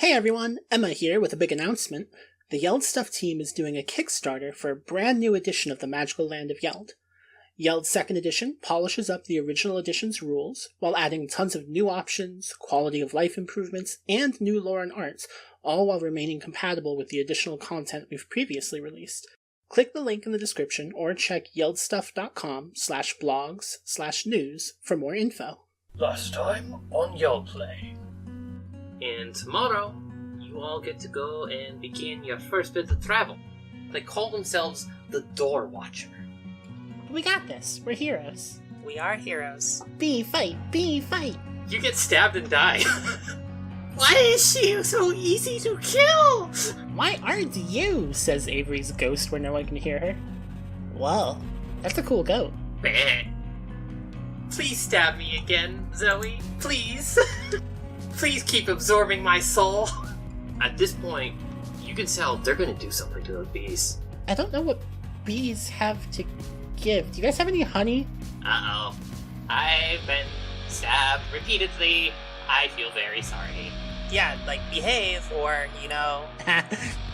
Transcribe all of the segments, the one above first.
Hey everyone, Emma here with a big announcement. The Yeld Stuff team is doing a Kickstarter for a brand new edition of the Magical Land of Yeld. Yeld's second edition polishes up the original edition's rules, while adding tons of new options, quality of life improvements, and new lore and arts, all while remaining compatible with the additional content we've previously released. Click the link in the description or check yeldstuff.com/blogs/news for more info. Last time on Yeldplay. And tomorrow, you all get to go and begin your first bit of travel. They call themselves the Door Watcher. We got this. We're heroes. We are heroes. Bee fight! Bee fight! You get stabbed and die. Why is she so easy to kill? Why aren't you? Says Avery's ghost where no one can hear her. Whoa, that's a cool goat. Please stab me again, Zoe. Please. Please keep absorbing my soul. At this point, you can tell they're gonna do something to those bees. I don't know what bees have to give. Do you guys have any honey? Uh-oh. I've been stabbed repeatedly. I feel very sorry. Yeah, like behave or,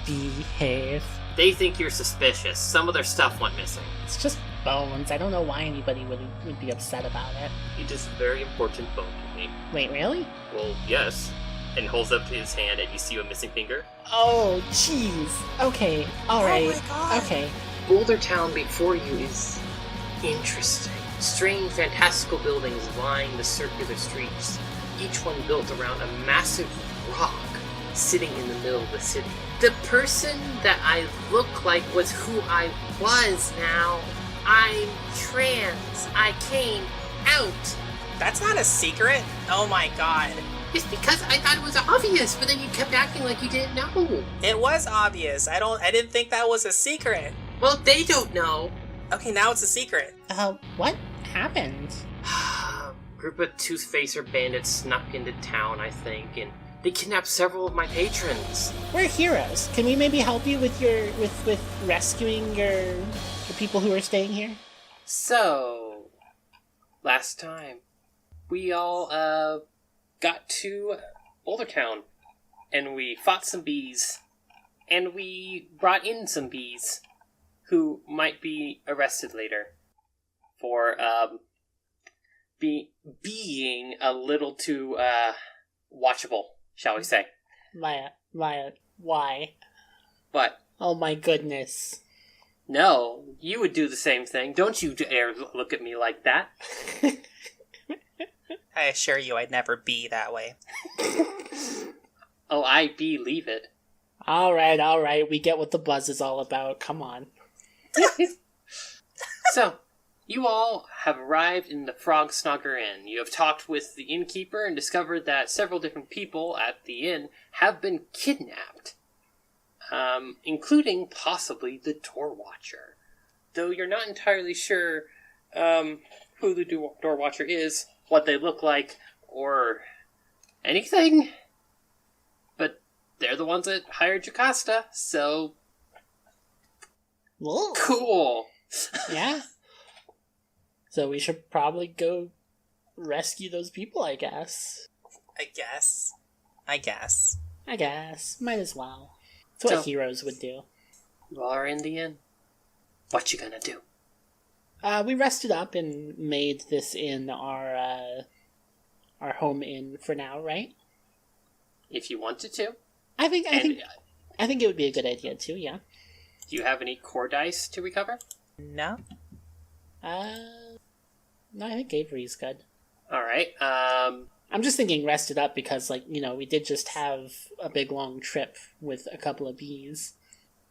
Behave. They think you're suspicious. Some of their stuff went missing. It's just bones. I don't know why anybody would be upset about it. It is a very important bone to me. Wait, really? Well, yes. And he holds up his hand and you see a missing finger. Oh, jeez. Okay, alright. Oh my God. Okay. Boulder Town before you is interesting. Strange, fantastical buildings line the circular streets, each one built around a massive rock sitting in the middle of the city. The person that I look like was who I was now. I'm trans. I came out. That's not a secret. Oh my God. It's because I thought it was obvious, but then you kept acting like you didn't know. It was obvious. I didn't think that was a secret. Well, they don't know. Okay, now it's a secret. What happened? Group of Toothfacer bandits snuck into town, I think, and they kidnapped several of my patrons. We're heroes. Can we maybe help you with with rescuing the people who are staying here? So, last time, we all, got to Boulder Town, and we fought some bees, and we brought in some bees who might be arrested later for, being a little too, watchable, shall we say. Maya, why? What? Oh my goodness. No, you would do the same thing. Don't you dare look at me like that. I assure you I'd never be that way. Oh, I believe it. Alright, we get what the buzz is all about. Come on. So, you all have arrived in the Frog Snogger Inn. You have talked with the innkeeper and discovered that several different people at the inn have been kidnapped. Including possibly the Door Watcher. Though you're not entirely sure who the Door Watcher is, what they look like, or anything. But they're the ones that hired Jocasta, so... Whoa. Cool! Yeah. So we should probably go rescue those people, I guess. I guess. Might as well. It's what heroes would do. You all are in the inn. What you gonna do? We rested up and made this inn our home inn for now, right? If you wanted to. I think it would be a good idea too, yeah. Do you have any core dice to recover? No? No, I think Avery's good. Alright, I'm just thinking rested up because, we did just have a big long trip with a couple of bees.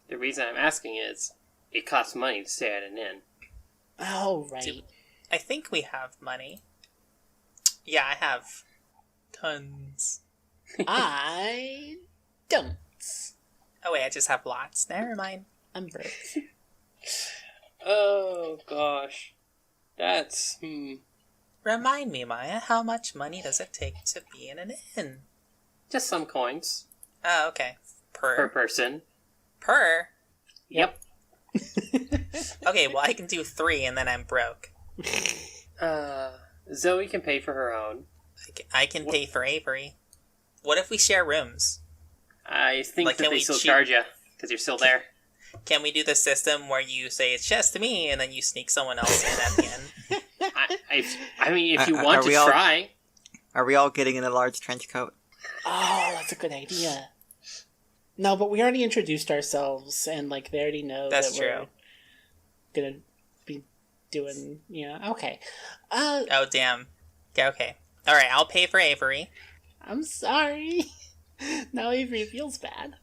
The reason I'm asking is, it costs money to stay at an inn. Oh, right. I think we have money. Yeah, I have tons. I don't. Oh wait, I just have lots. Never mind. I'm broke. Oh, gosh. That's, Remind me, Maya, how much money does it take to be in an inn? just some coins. Oh, okay. Per person. Per? Yep. Okay, well I can do 3 and then I'm broke. Zoe can pay for her own. I can pay for Avery. What if we share rooms? I think Like, that can they we still cheat? charge you, because you're still there. Can we do the system where you say it's just me, and then you sneak someone else in at the end? I mean, if you Are want to we all- try... Are we all getting in a large trench coat? Oh, that's a good idea. No, but we already introduced ourselves, and like they already know That's that we're true. gonna be doing. Yeah, okay. Oh, damn. Okay. Alright, I'll pay for Avery. I'm sorry. Now Avery feels bad,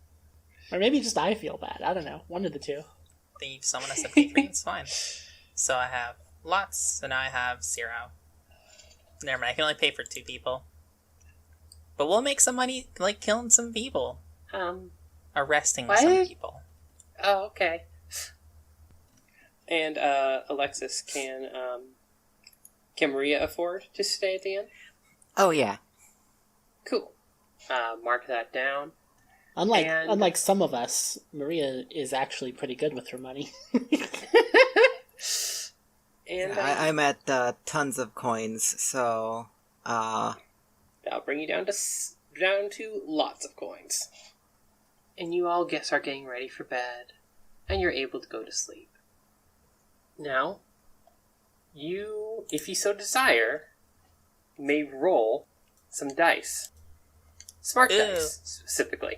or maybe just I feel bad. I don't know. One of the two. Then someone has to pay for you, it's fine. So I have lots, so now I have 0. Never mind, I can only pay for 2 people. But we'll make some money, like, killing some people. Arresting What? some people. Oh, okay. And, Alexis, can Maria afford to stay at the inn? Oh, yeah. Cool. Mark that down. Unlike some of us, Maria is actually pretty good with her money. And I'm at tons of coins, so... that'll bring you down to lots of coins. And you all start getting ready for bed, and you're able to go to sleep. Now, you, if you so desire, may roll some dice. Smart Ew. dice, specifically.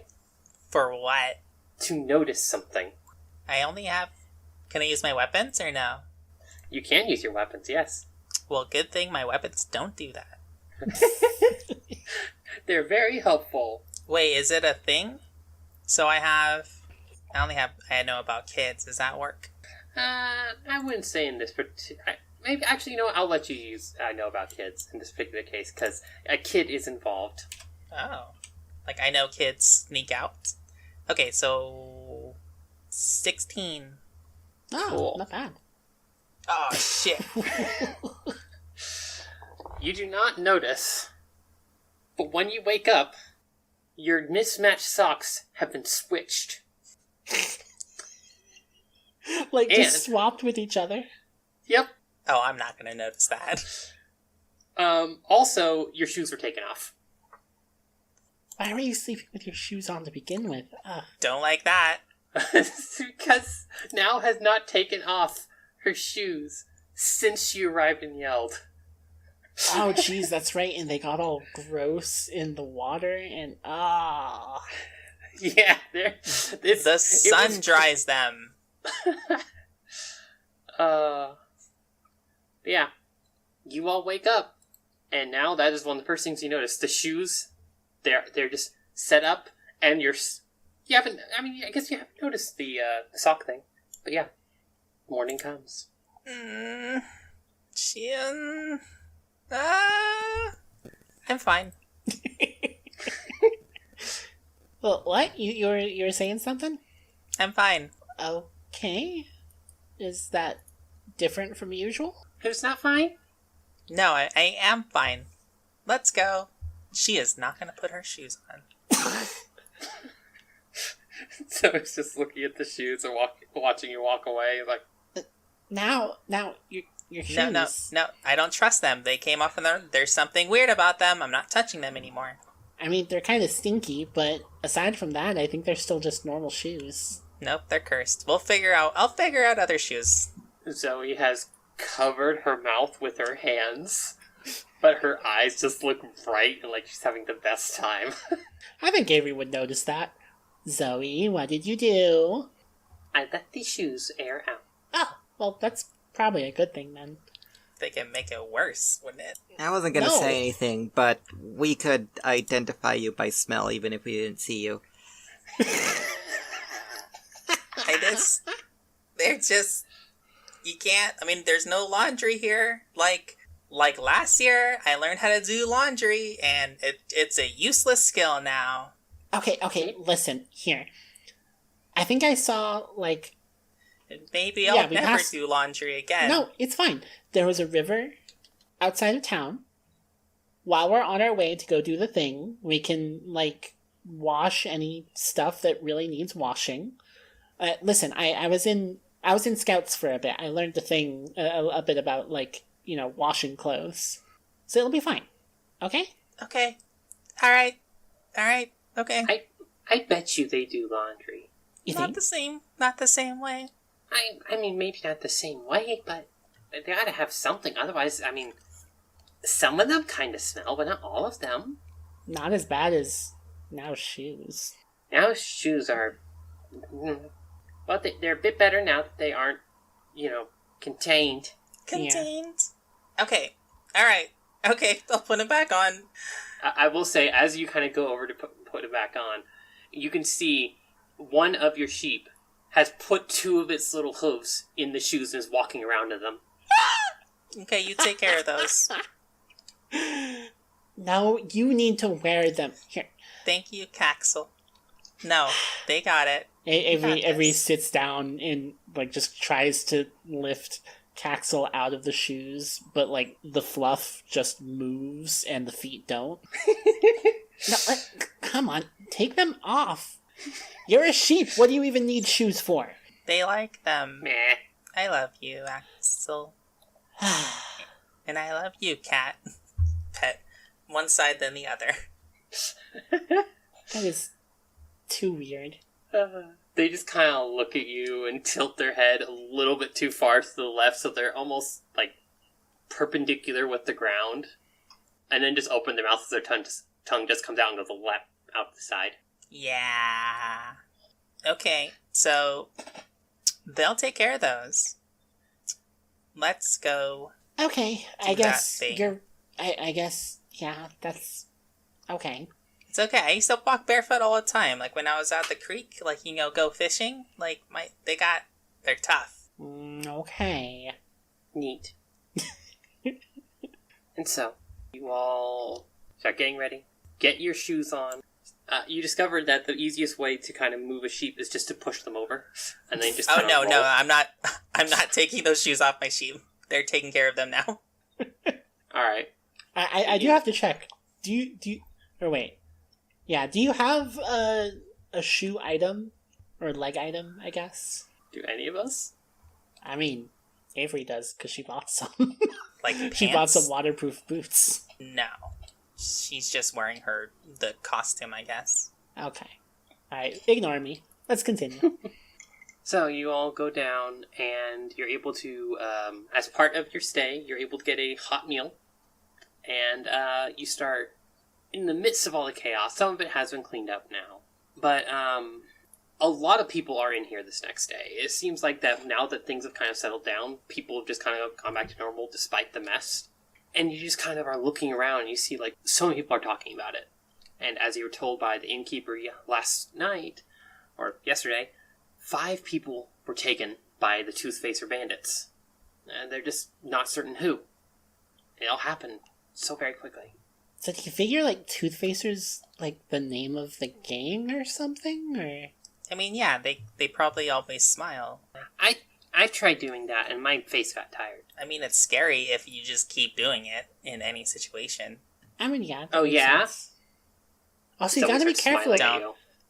For what? To notice something. I only have... Can I use my weapons, or no? You can use your weapons, yes. Well, good thing my weapons don't do that. They're very helpful. Wait, is it a thing? So I know about kids. Does that work? I wouldn't say in this maybe, actually, you know what? I'll let you use I know about kids in this particular case, because a kid is involved. Oh. Like, I know kids sneak out. Okay, so... 16. Oh, Cool. not bad. Oh, shit. You do not notice, but when you wake up, your mismatched socks have been switched. Like, And- just swapped with each other. Yep. Oh, I'm not gonna notice that. Also, your shoes were taken off. Why were you sleeping with your shoes on to begin with? Ugh. Don't like that. Because Now has not taken off her shoes since she arrived in Yeld. Oh, jeez, that's right. And they got all gross in the water, and Yeah, The sun dries them. Yeah. You all wake up, and now that is one of the first things you notice. The shoes, they're just set up, and you haven't. I mean, I guess you haven't noticed the sock thing, but yeah, morning comes. Chin. I'm fine. Well, what? You were saying something? I'm fine. Okay. Is that different from usual? Who's not fine? No, I am fine. Let's go. She is not gonna put her shoes on. So it's just looking at the shoes and watching you walk away, like. Now, your shoes. No, I don't trust them. They came off and there's something weird about them. I'm not touching them anymore. I mean, they're kind of stinky, but aside from that, I think they're still just normal shoes. Nope, they're cursed. I'll figure out other shoes. Zoe has covered her mouth with her hands, but her eyes just look bright and like she's having the best time. I think Avery would notice that. Zoe, what did you do? I let the shoes air out. Oh, well, that's probably a good thing then. They can make it worse, wouldn't it? I wasn't gonna No. say anything, but we could identify you by smell even if we didn't see you. They're just, you can't, I mean, there's no laundry here. Like last year, I learned how to do laundry, and it's a useless skill now. Okay, listen, here. I think I saw, like... Maybe Yeah, I'll we never passed- do laundry again. No, it's fine. There was a river outside of town. While we're on our way to go do the thing, we can, like, wash any stuff that really needs washing. Listen, I was in Scouts for a bit. I learned a bit about, like, washing clothes. So it'll be fine. Okay? Okay. Alright. Okay. I bet you they do laundry. You Not think? not the same way. I mean, maybe not the same way, but they gotta have something. Otherwise, I mean, some of them kind of smell, but not all of them. Not as bad as now shoes. Now shoes are... Well, they're a bit better now that they aren't, contained. Contained. Yeah. Okay. All right. Okay, I'll put it back on. I will say, as you kind of go over to put it back on, you can see one of your sheep has put two of its little hooves in the shoes and is walking around in them. Okay, you take care of those. No, you need to wear them. Here. Thank you, Caxel. No, they got it. Avery sits down and just tries to lift Caxel out of the shoes, but the fluff just moves and the feet don't. No, come on, take them off. You're a sheep. What do you even need shoes for? They like them. Meh. I love you, Axel. And I love you, cat. Pet. One side, then the other. That is too weird. They just kind of look at you and tilt their head a little bit too far to the left, so they're almost perpendicular with the ground, and then just open their mouth as their tongue just comes out and goes out the side. Yeah. Okay, so they'll take care of those. Let's go. Okay, I guess you're. I guess, yeah, that's okay. It's okay. I used to walk barefoot all the time. When I was at the creek, go fishing. They're tough. Okay. Neat. And so, you all start getting ready. Get your shoes on. You discovered that the easiest way to kind of move a sheep is just to push them over, and then just. Oh no, I'm not. I'm not taking those shoes off my sheep. They're taking care of them now. All right. I do have to check. Do you? Or wait. Yeah. Do you have a shoe item or leg item? I guess. Do any of us? I mean, Avery does because she bought some. Pants? She bought some waterproof boots. No. She's just wearing the costume, I guess. Okay. Alright, ignore me. Let's continue. So you all go down, and you're able to, as part of your stay, you're able to get a hot meal, and you start in the midst of all the chaos. Some of it has been cleaned up now, but a lot of people are in here this next day. It seems like that now that things have kind of settled down, people have just kind of gone back to normal despite the mess. And you just kind of are looking around and you see, so many people are talking about it. And as you were told by the innkeeper last night, or yesterday, 5 people were taken by the Toothfacer bandits. And they're just not certain who. It all happened so very quickly. So do you figure, Toothfacers, the name of the gang or something, or...? I mean, yeah, they probably always smile. I tried doing that, and my face got tired. I mean, it's scary if you just keep doing it in any situation. I mean, yeah. Oh, yeah? Sense. Also, you gotta be careful.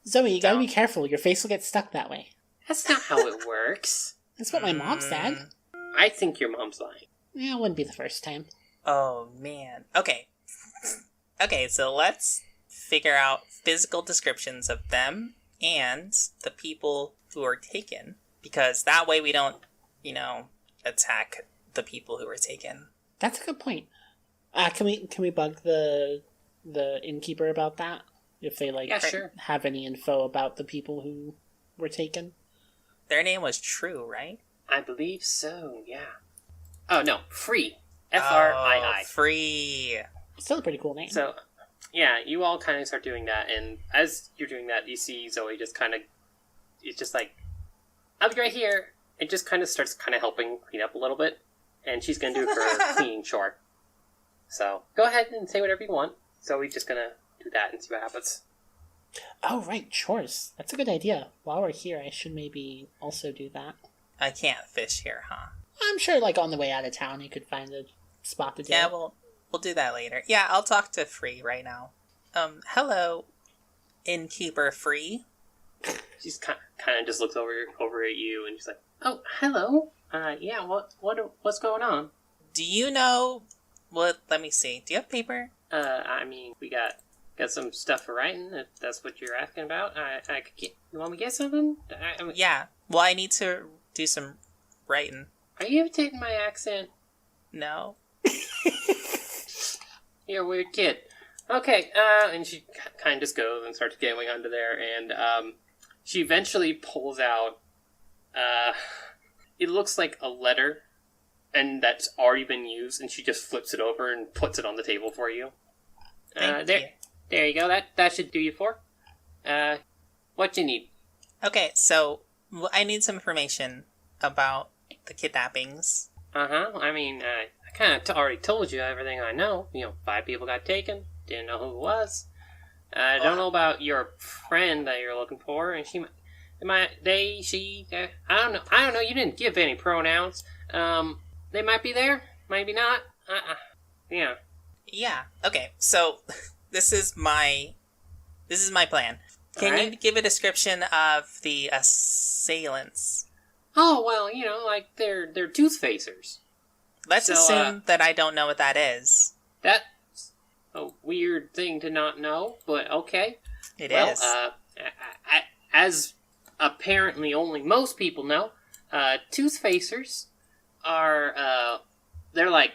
Zoe, you gotta be careful. Your face will get stuck that way. That's not how it works. That's what my mom said. I think your mom's lying. Yeah, it wouldn't be the first time. Oh, man. Okay. Okay, so let's figure out physical descriptions of them and the people who are taken. Because that way we don't, attack the people who are taken. That's a good point. Can we bug the innkeeper about that? If they sure. have any info about the people who were taken? Their name was True, right? I believe so, yeah. Oh, no, Free. F-R-I-I. Free. Still a pretty cool name. So, yeah, you all kind of start doing that, and as you're doing that, you see Zoe just kind of... It's just I'll be right here. It just kind of starts helping clean up a little bit, and she's going to do her cleaning chore. So, go ahead and say whatever you want. Zoe's just going to do that and see what happens. Oh, right, chores. That's a good idea. While we're here, I should maybe also do that. I can't fish here, huh? I'm sure, on the way out of town, you could find a spot to do it. Yeah, we'll do that later. Yeah, I'll talk to Free right now. Hello, innkeeper Free. She's kind of just looks over at you and she's like, "Oh, hello. Yeah. What's going on?" Do you know what? Let me see. Do you have paper? I mean, we got got some stuff for writing, if that's what you're asking about. I could get... You want me to get something? I mean, Yeah. Well, I need to do some writing. are you imitating my accent? No. You're a weird kid. Okay, and she kind of just goes and starts going under there, and she eventually pulls out, it looks like a letter, and that's already been used, and she just flips it over and puts it on the table for you. Thank you. There you go. That should do you for. What you need? Okay, so I need some information about the kidnappings. I mean, I kind of already told you everything I know. 5 people got taken. Didn't know who it was. I don't know about your friend that you're looking for, and she I don't know. You didn't give any pronouns. They might be there, maybe not. Yeah. Yeah. Okay. So this is my plan. Can you give a description of the assailants? Oh well, like they're Toothfacers. Let's assume that I don't know what that is. That's a weird thing to not know, but okay. It is. As apparently only most people know, Toothfacers are they're like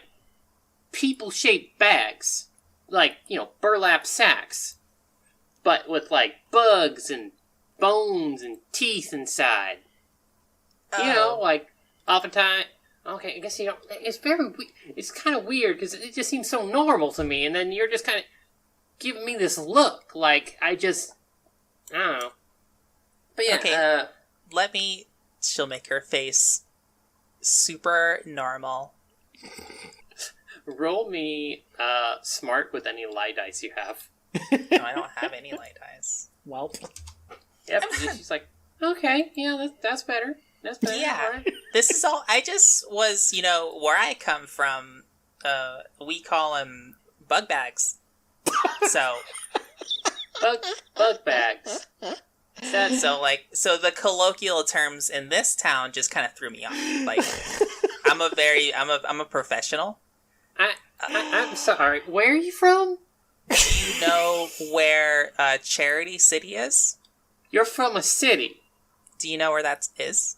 people-shaped bags, like burlap sacks, but with like bugs and bones and teeth inside. Like oftentimes. Okay, I guess you don't. It's kind of weird because it just seems so normal to me, and then you're just kind of giving me this look like I don't know. But yeah, okay. She'll make her face super normal. Roll me smart with any lie dice you have. No, I don't have any light eyes. Well. Yep, she's like, okay, yeah, that's better. That's better. Yeah, right. This is all. I just was, where I come from. We call them bug bags. So, bug bags. So the colloquial terms in this town just kind of threw me off. Like, I'm a professional. I'm sorry. Where are you from? Do you know where Charity City is? You're from a city. Do you know where that is?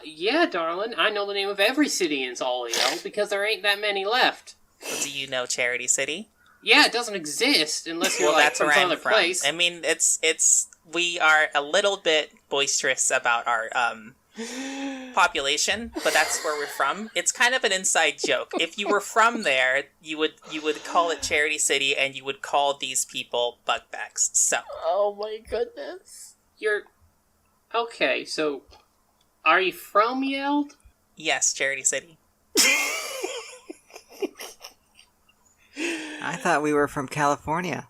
Yeah, darling. I know the name of every city in all of Yeld because there ain't that many left. Well, do you know Charity City? Yeah, it doesn't exist unless you're that's from where some I'm other from. place. I mean, we are a little bit boisterous about our population, but that's where we're from. It's kind of an inside joke. If you were from there, you would call it Charity City, and you would call these people bugbags. So. Oh my goodness. Okay, so are you from Yeld? Yes, Charity City. I thought we were from California.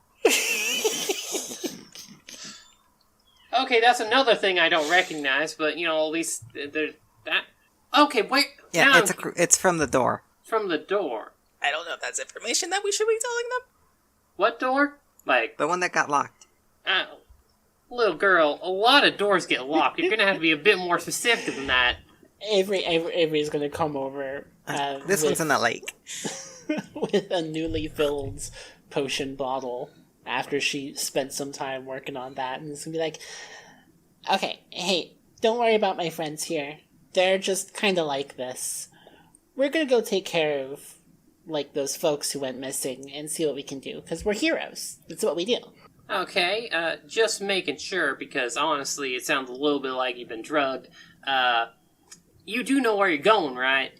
Okay, that's another thing I don't recognize, but at least there's that. Okay, wait. Yeah, it's from the door. From the door. I don't know if that's information that we should be telling them. What door? Like The one that got locked. little girl, a lot of doors get locked. You're gonna have to be a bit more specific than that. Avery's gonna come over. This one's in the lake. With a newly filled potion bottle after she spent some time working on that, and it's gonna be like, okay, hey, don't worry about my friends here. They're just kind of like this. We're gonna go take care of, like, those folks who went missing and see what we can do, because we're heroes. That's what we do. Okay, just making sure, because honestly, it sounds a little bit like you've been drugged. You do know where you're going, right?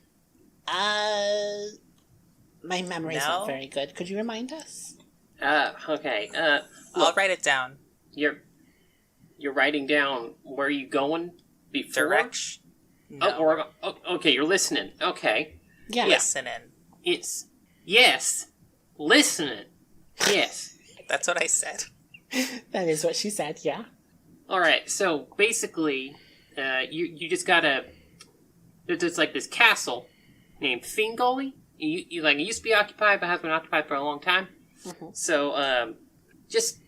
My memory's No. not very good. Could you remind us? Okay, I'll write it down. You're writing down where you going before? Direction. No. Okay, you're listening. Okay. Yeah. Listening. It's... Yes. Listening. Yes. That's what I said. That is what she said, yeah. Alright, so basically, you just gotta... There's like this castle named Fingoli. It used to be occupied, but has been occupied for a long time. Mm-hmm. So, just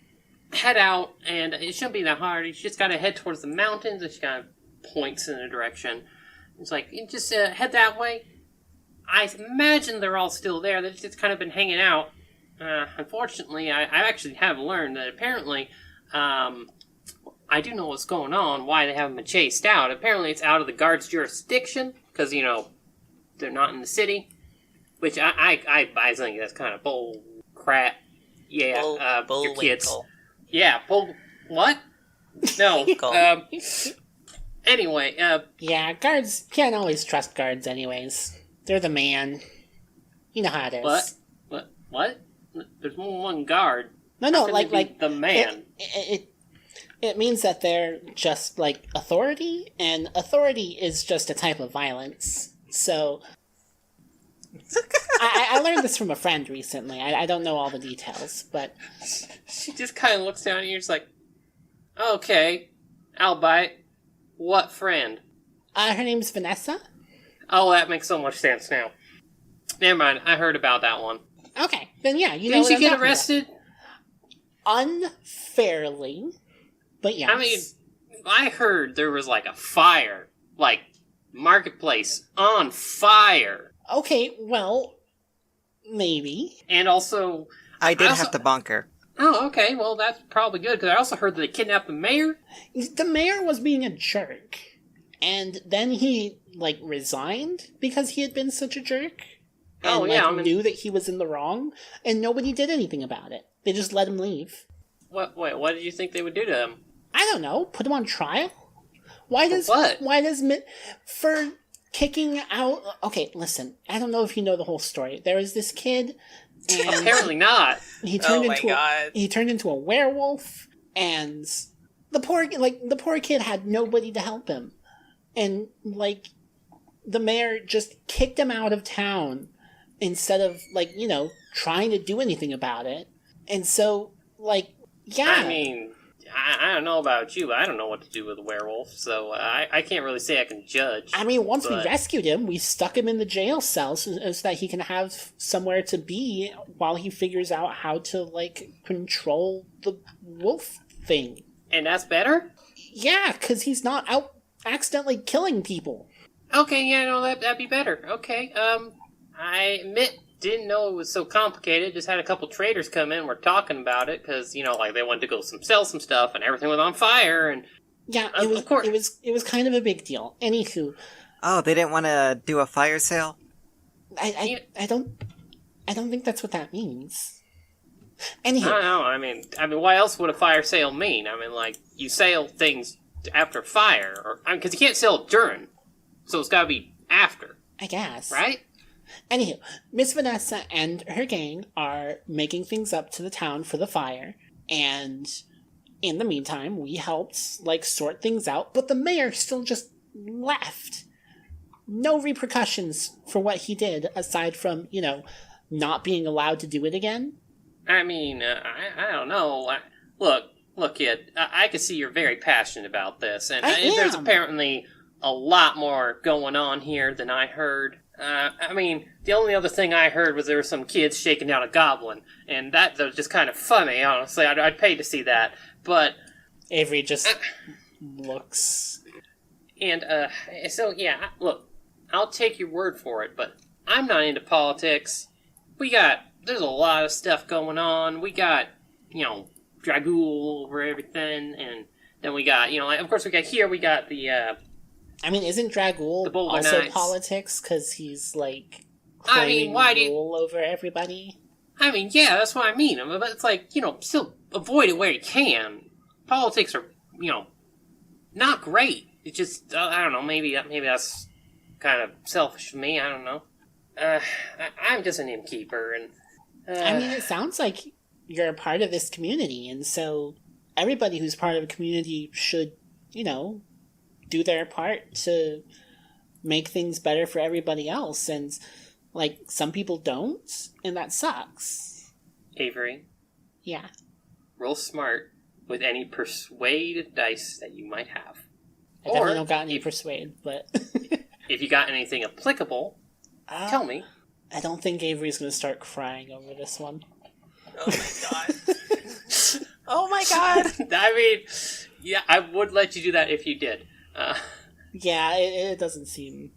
head out, and it shouldn't be that hard. You just gotta head towards the mountains, and she kind of points in a direction. It's like, you just head that way. I imagine they're all still there. They've just kind of been hanging out. Unfortunately, I actually have learned that apparently, I do know what's going on, why they haven't been chased out. Apparently it's out of the guard's jurisdiction, because, they're not in the city. Which I think that's kind of bull crap. Yeah, your kids. Yeah, bull... What? No. Anyway, Yeah, guards can't always trust guards anyways. They're the man. You know how it is. What? There's more than one guard. No, How can they be the man. It means that they're just, like, authority, and authority is just a type of violence. So... I learned this from a friend recently. I don't know all the details, but... She just kind of looks down at you and is like, okay, I'll bite. What friend? Her name's Vanessa? Oh, that makes so much sense now. Never mind, I heard about that one. Okay, then yeah, you know Didn't what she I'm get talking arrested? about. Unfairly, but yes. I mean, I heard there was like a fire. Like, marketplace on fire. Okay, well, maybe. And also... I did have the bunker. Oh, okay, well, that's probably good, because I also heard that they kidnapped the mayor. The mayor was being a jerk, and then he, like, resigned because he had been such a jerk. And, knew that he was in the wrong, and nobody did anything about it. They just let him leave. What did you think they would do to him? I don't know. Put him on trial? For kicking out... Okay, listen. I don't know if you know the whole story. There was this kid... And apparently not. He turned into a werewolf, and the poor kid had nobody to help him. And, like, the mayor just kicked him out of town instead of, like, trying to do anything about it. And so, like, yeah. I mean, I don't know about you, but I don't know what to do with a werewolf, so I can't really say I can judge. I mean, once we rescued him, we stuck him in the jail cell so that he can have somewhere to be while he figures out how to, like, control the wolf thing. And that's better? Yeah, because he's not out accidentally killing people. Okay, yeah, no, that'd be better. Okay, I admit, didn't know it was so complicated. Just had a couple traders come in, we're talking about it, because, they wanted to go sell some stuff, and everything was on fire, and... Yeah, it was kind of a big deal. Anywho... Oh, they didn't want to do a fire sale? I don't think that's what that means. Anywho... I don't know, I mean, what else would a fire sale mean? I mean, like, you sell things after fire, or... because you can't sell it during, so it's gotta be after. I guess. Right? Anywho, Miss Vanessa and her gang are making things up to the town for the fire, and in the meantime, we helped, like, sort things out, but the mayor still just left. No repercussions for what he did, aside from, not being allowed to do it again. I mean, I don't know. Look, kid, I can see you're very passionate about this, and there's apparently a lot more going on here than I heard. I mean, the only other thing I heard was there were some kids shaking down a goblin, and that was just kind of funny, honestly. I'd pay to see that, but... Avery just looks... And, so, yeah, look, I'll take your word for it, but I'm not into politics. There's a lot of stuff going on. We got, Dragul over everything, and then we got, of course we got the, I mean, isn't Dragul also Knights. Politics? Because he's, like, claiming rule over everybody? I mean, yeah, that's what I mean. But it's like, still avoid it where you can. Politics are, not great. It's just, I don't know, maybe that's kind of selfish of me, I don't know. I'm just an innkeeper, and... I mean, it sounds like you're a part of this community, and so everybody who's part of a community should, do their part to make things better for everybody else, and, like, some people don't, and that sucks. Avery? Yeah? Roll smart with any persuade dice that you might have. I definitely don't got any persuade, but... if you got anything applicable, tell me. I don't think Avery's going to start crying over this one. Oh my god. Oh my god! I mean, yeah, I would let you do that if you did. Yeah, it doesn't seem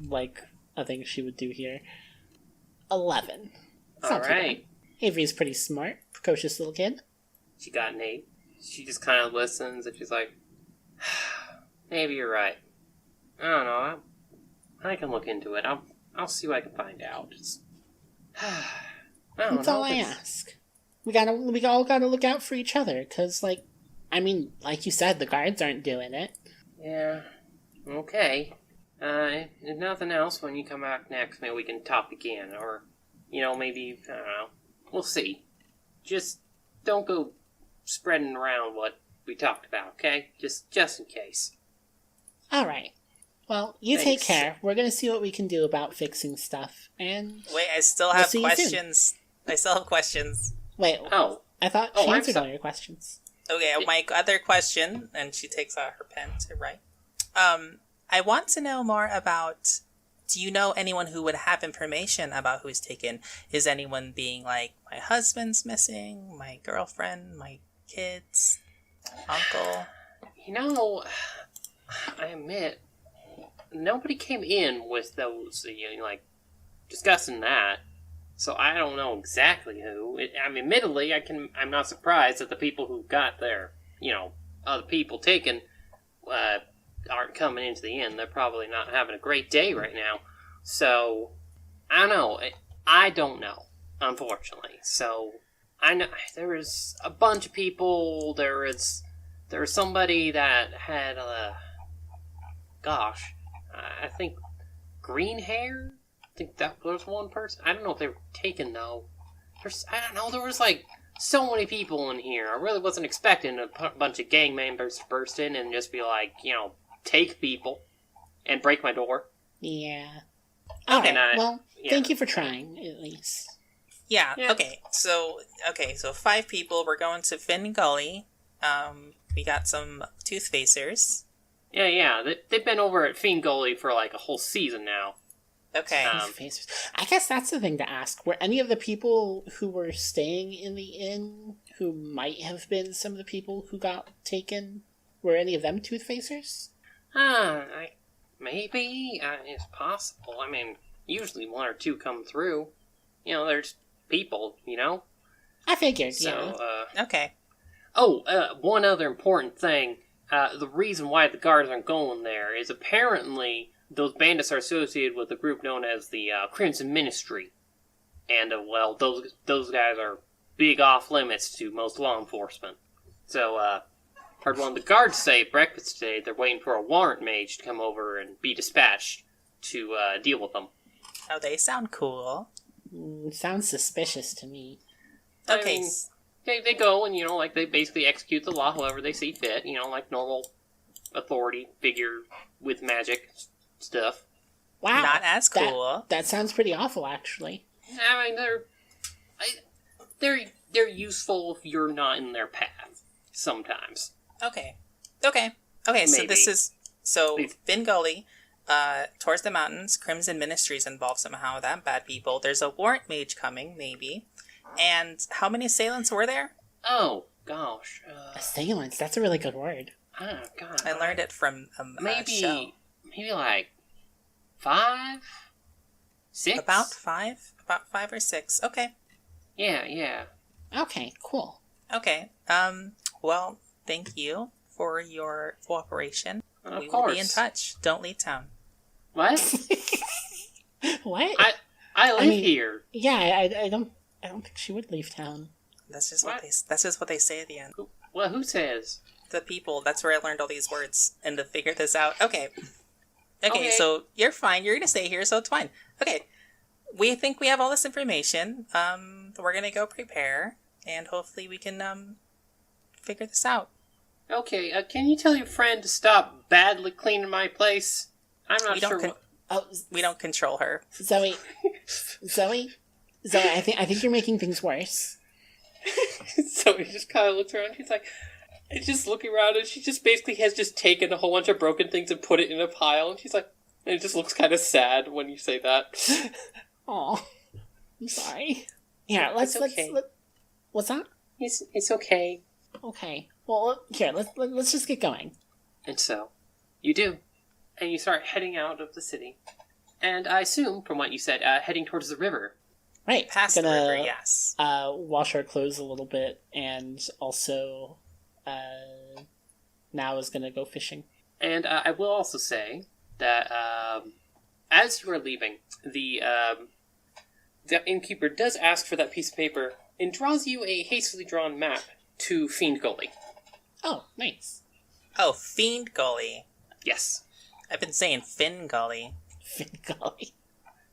like a thing she would do here. 11. All right. Avery's pretty smart, precocious little kid. She got an 8. She just kind of listens, and she's like, maybe you're right. I don't know. I can look into it. I'll see what I can find out. That's all I ask. We all gotta look out for each other, because, like you said, the guards aren't doing it. Yeah. Okay. If nothing else, when you come back next, maybe we can talk again, or, maybe, I don't know. We'll see. Just don't go spreading around what we talked about, okay? Just in case. Alright. Well, you Thanks. take care. We're gonna see what we can do about fixing stuff, and... Wait, I still have questions. I still have questions. Wait, I thought she answered all your questions. Okay, my other question, and she takes out her pen to write. I want to know more about... Do you know anyone who would have information about who's taken? Is anyone being like, my husband's missing, my girlfriend, my kids, uncle? I admit, nobody came in with those, discussing that. So I don't know exactly who. Admittedly, I'm not surprised that the people who got their, other people taken, aren't coming into the inn. They're probably not having a great day right now. So, I don't know. I don't know, unfortunately. So, I know there was a bunch of people. There was somebody that had, I think green hair? I think that was one person. I don't know if they were taken, though. I don't know, there was, so many people in here. I really wasn't expecting a bunch of gang members to burst in and just be like, take people and break my door. Yeah. Alright, yeah. Thank you for trying, at least. Yeah. Okay. So 5 people. We're going to Finn Gully. We got some Toothfacers. Yeah. They've been over at Fiend Gully for a whole season now. Okay. Toothfacers. I guess that's the thing to ask. Were any of the people who were staying in the inn, who might have been some of the people who got taken, were any of them Toothfacers? Maybe. It's possible. Usually 1 or 2 come through. There's people, I figured, so, yeah. Okay. One other important thing. The reason why the guards aren't going there is apparently those bandits are associated with a group known as the Crimson Ministry. And, those guys are big off limits to most law enforcement. So, heard one of the guards say at breakfast today they're waiting for a warrant mage to come over and be dispatched to deal with them. Oh, they sound cool. Sounds suspicious to me. Okay. They go and, they basically execute the law however they see fit, like normal authority figure with magic stuff. Wow. Not as cool. That sounds pretty awful, actually. They're useful if you're not in their path, sometimes. Okay. Maybe. So this is... So, Finn Gully, towards the mountains, Crimson Ministries involved somehow with that, bad people. There's a warrant mage coming, maybe. And how many assailants were there? Oh, gosh. Assailants, that's a really good word. Oh, God. I learned it from a show. Maybe 5? 6? About 5? About 5 or 6. Okay. Yeah. Okay, cool. Okay. Well, thank you for your cooperation. Of We course. will be in touch. Don't leave town. What? What? I live here. Yeah, I don't think she would leave town. That's just what they say at the end. Who says? The people. That's where I learned all these words and to figure this out. Okay, so you're fine. You're gonna stay here, so it's fine. Okay. We think we have all this information. We're gonna go prepare, and hopefully we can figure this out. Okay, can you tell your friend to stop badly cleaning my place? I'm not sure. We don't control her. Zoe, I think you're making things worse. So he just kind of looks around. He's like, just looking around, and she just basically has just taken a whole bunch of broken things and put it in a pile. And she's like, and it just looks kind of sad when you say that. Aw, I'm sorry. Yeah, let's. What's that? It's okay. Okay. Well, here, let's just get going. And so, you do. And you start heading out of the city. And I assume, from what you said, heading towards the river. Right. Past the river, yes. Wash our clothes a little bit, and also now is gonna go fishing. And I will also say that as you are leaving, the innkeeper does ask for that piece of paper and draws you a hastily drawn map to Fiend Gully. Oh, nice. Oh, Fiend Gully. Yes. I've been saying Fin Gully. Fin Gully.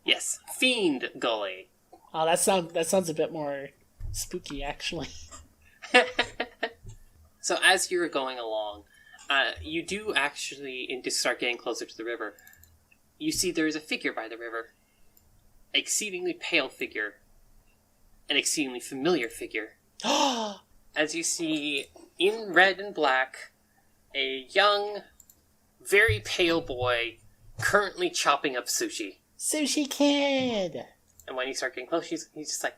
Yes, Fiend Gully. Oh, that sounds a bit more spooky, actually. So as you're going along, you do actually, and to start getting closer to the river, you see there is a figure by the river. An exceedingly pale figure. An exceedingly familiar figure. As you see, in red and black, a young, very pale boy currently chopping up sushi. Sushi Kid! And when you start getting close, he's just like,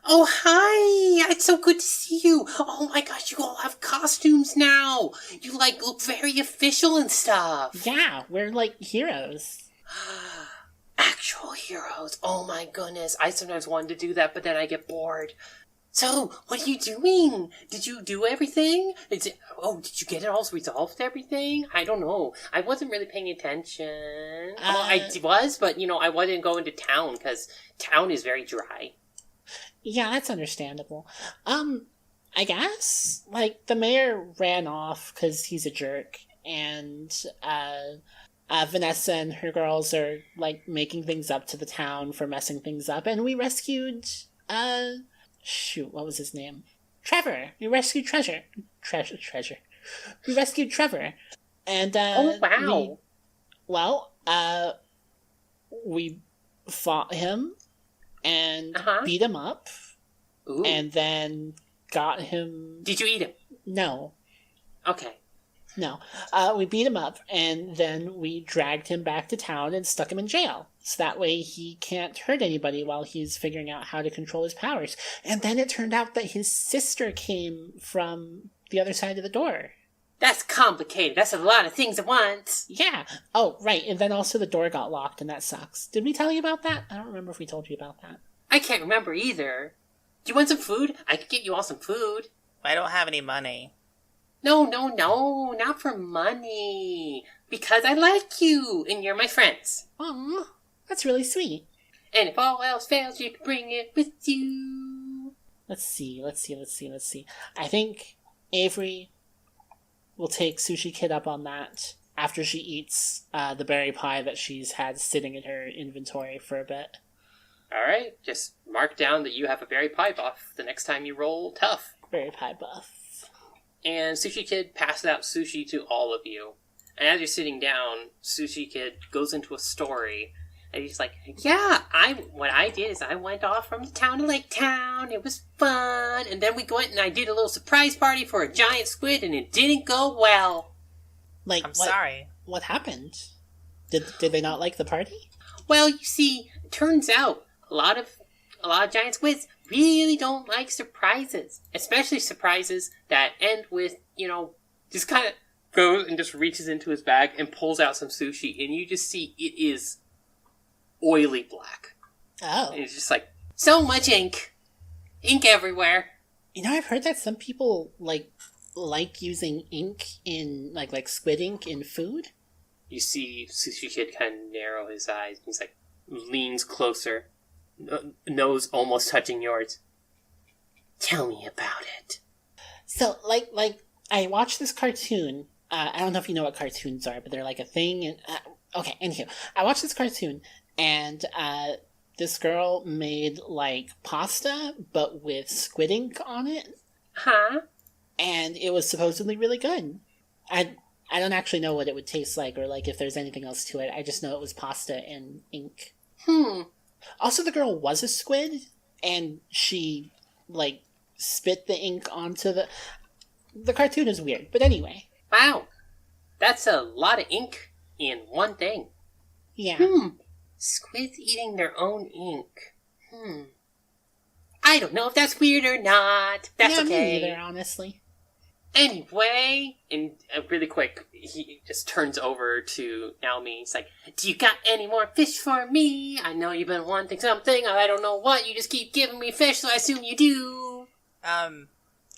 "Oh, hi! It's so good to see you! Oh my gosh, you all have costumes now! You, look very official and stuff!" Yeah, we're like heroes. Actual heroes. Oh my goodness. I sometimes wanted to do that, but then I get bored. So, what are you doing? Did you do everything? Did you get it all resolved, everything? I don't know. I wasn't really paying attention. I was, but, I wasn't going to town, because town is very dry. Yeah, that's understandable. I guess, the mayor ran off because he's a jerk, and, Vanessa and her girls are, making things up to the town for messing things up, and we rescued, what was his name? Trevor! We rescued Treasure. We rescued Trevor. And, oh, wow! We fought him, and beat him up, Ooh. and then got him... Did you eat him? No. Okay. No. We beat him up, and then we dragged him back to town and stuck him in jail. So that way he can't hurt anybody while he's figuring out how to control his powers. And then it turned out that his sister came from the other side of the door. That's complicated. That's a lot of things at once. Yeah. Oh, right. And then also the door got locked, and that sucks. Did we tell you about that? I don't remember if we told you about that. I can't remember either. Do you want some food? I could get you all some food. I don't have any money. No, not for money. Because I like you, and you're my friends. Aw, that's really sweet. And if all else fails, you can bring it with you. Let's see. I think Avery will take Sushi Kid up on that after she eats the berry pie that she's had sitting in her inventory for a bit. Alright, just mark down that you have a berry pie buff the next time you roll tough. Berry pie buff. And Sushi Kid passes out sushi to all of you. And as you're sitting down, Sushi Kid goes into a story. And he's like, yeah, what I did is I went off from the town to Lake Town. It was fun. And then we went and I did a little surprise party for a giant squid and it didn't go well. I'm sorry. What happened? Did they not like the party? Well, you see, it turns out a lot of giant squids really don't like surprises. Especially surprises that end with, just kind of goes and just reaches into his bag and pulls out some sushi. And you just see it is oily black. Oh. And it's just so much ink. Ink everywhere. I've heard that some people like using ink in, like squid ink in food. You see Sushi Kid kind of narrow his eyes. He's leans closer. Nose almost touching yours. Tell me about it. So, I watched this cartoon. I don't know if you know what cartoons are, but they're a thing. And okay, anywho, I watched this cartoon, and this girl made pasta, but with squid ink on it. Huh? And it was supposedly really good. I don't actually know what it would taste like, or if there's anything else to it. I just know it was pasta and ink. Also, the girl was a squid, and she spit the ink onto the cartoon is weird, but anyway. Wow. That's a lot of ink in one thing. Yeah. Squids eating their own ink. I don't know if that's weird or not. That's okay. Me neither, honestly. Anyway, and really quick, he just turns over to Naomi. He's like, "Do you got any more fish for me? I know you've been wanting something. I don't know what. You just keep giving me fish, so I assume you do."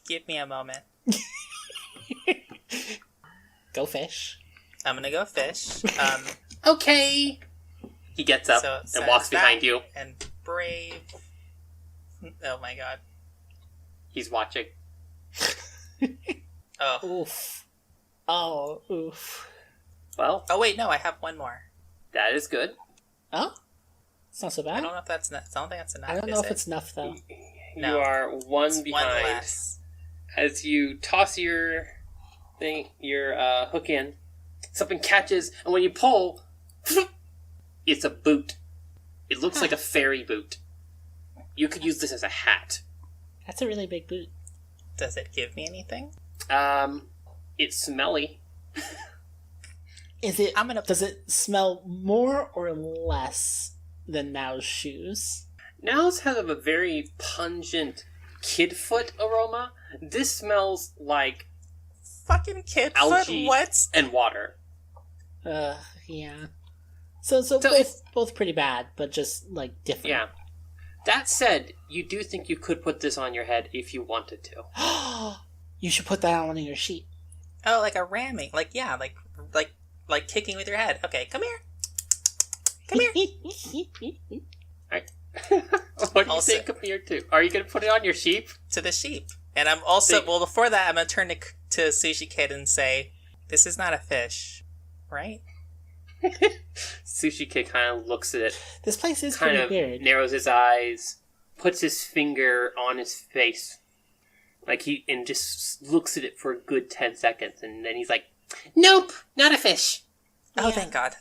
Give me a moment. Go fish. I'm gonna go fish. Okay. He gets up So it and walks says behind that, you. And brave. Oh my god. He's watching. Oh. Oof. Oh, oof. Well, Oh wait, no, I have one more. that is good. Oh? It's not so bad. I don't know if that's enough. I don't think that's enough. I don't know if it's enough, though. No. You are one It's behind. one less. As you toss your hook in, something catches, and when you pull, it's a boot. It looks like a fairy boot. You could use this as a hat. That's a really big boot. Does it give me anything? It's smelly. Is it? I'm gonna- Does it smell more or less than Now's shoes? Now's has a very pungent kid foot aroma. This smells like Fucking kid algae foot? What? and water. Yeah. So both pretty bad, but just like different. Yeah. That said, you do think you could put this on your head if you wanted to. You should put that on your sheet. Oh, like a ramming. Like, yeah, like kicking with your head. Okay, come here. Come here. What do you Also- think compared to? Are you going to put it on your sheep? To the sheep. And I'm also, Big. well, before that, I'm going to turn to Sushi Kid and say, this is not a fish, right? Sushi Kid kind of looks at it, This place is kind pretty of weird. narrows his eyes, puts his finger on his face, and just looks at it for a good 10 seconds, and then he's like, "Nope, not a fish. Oh, Yeah. thank God.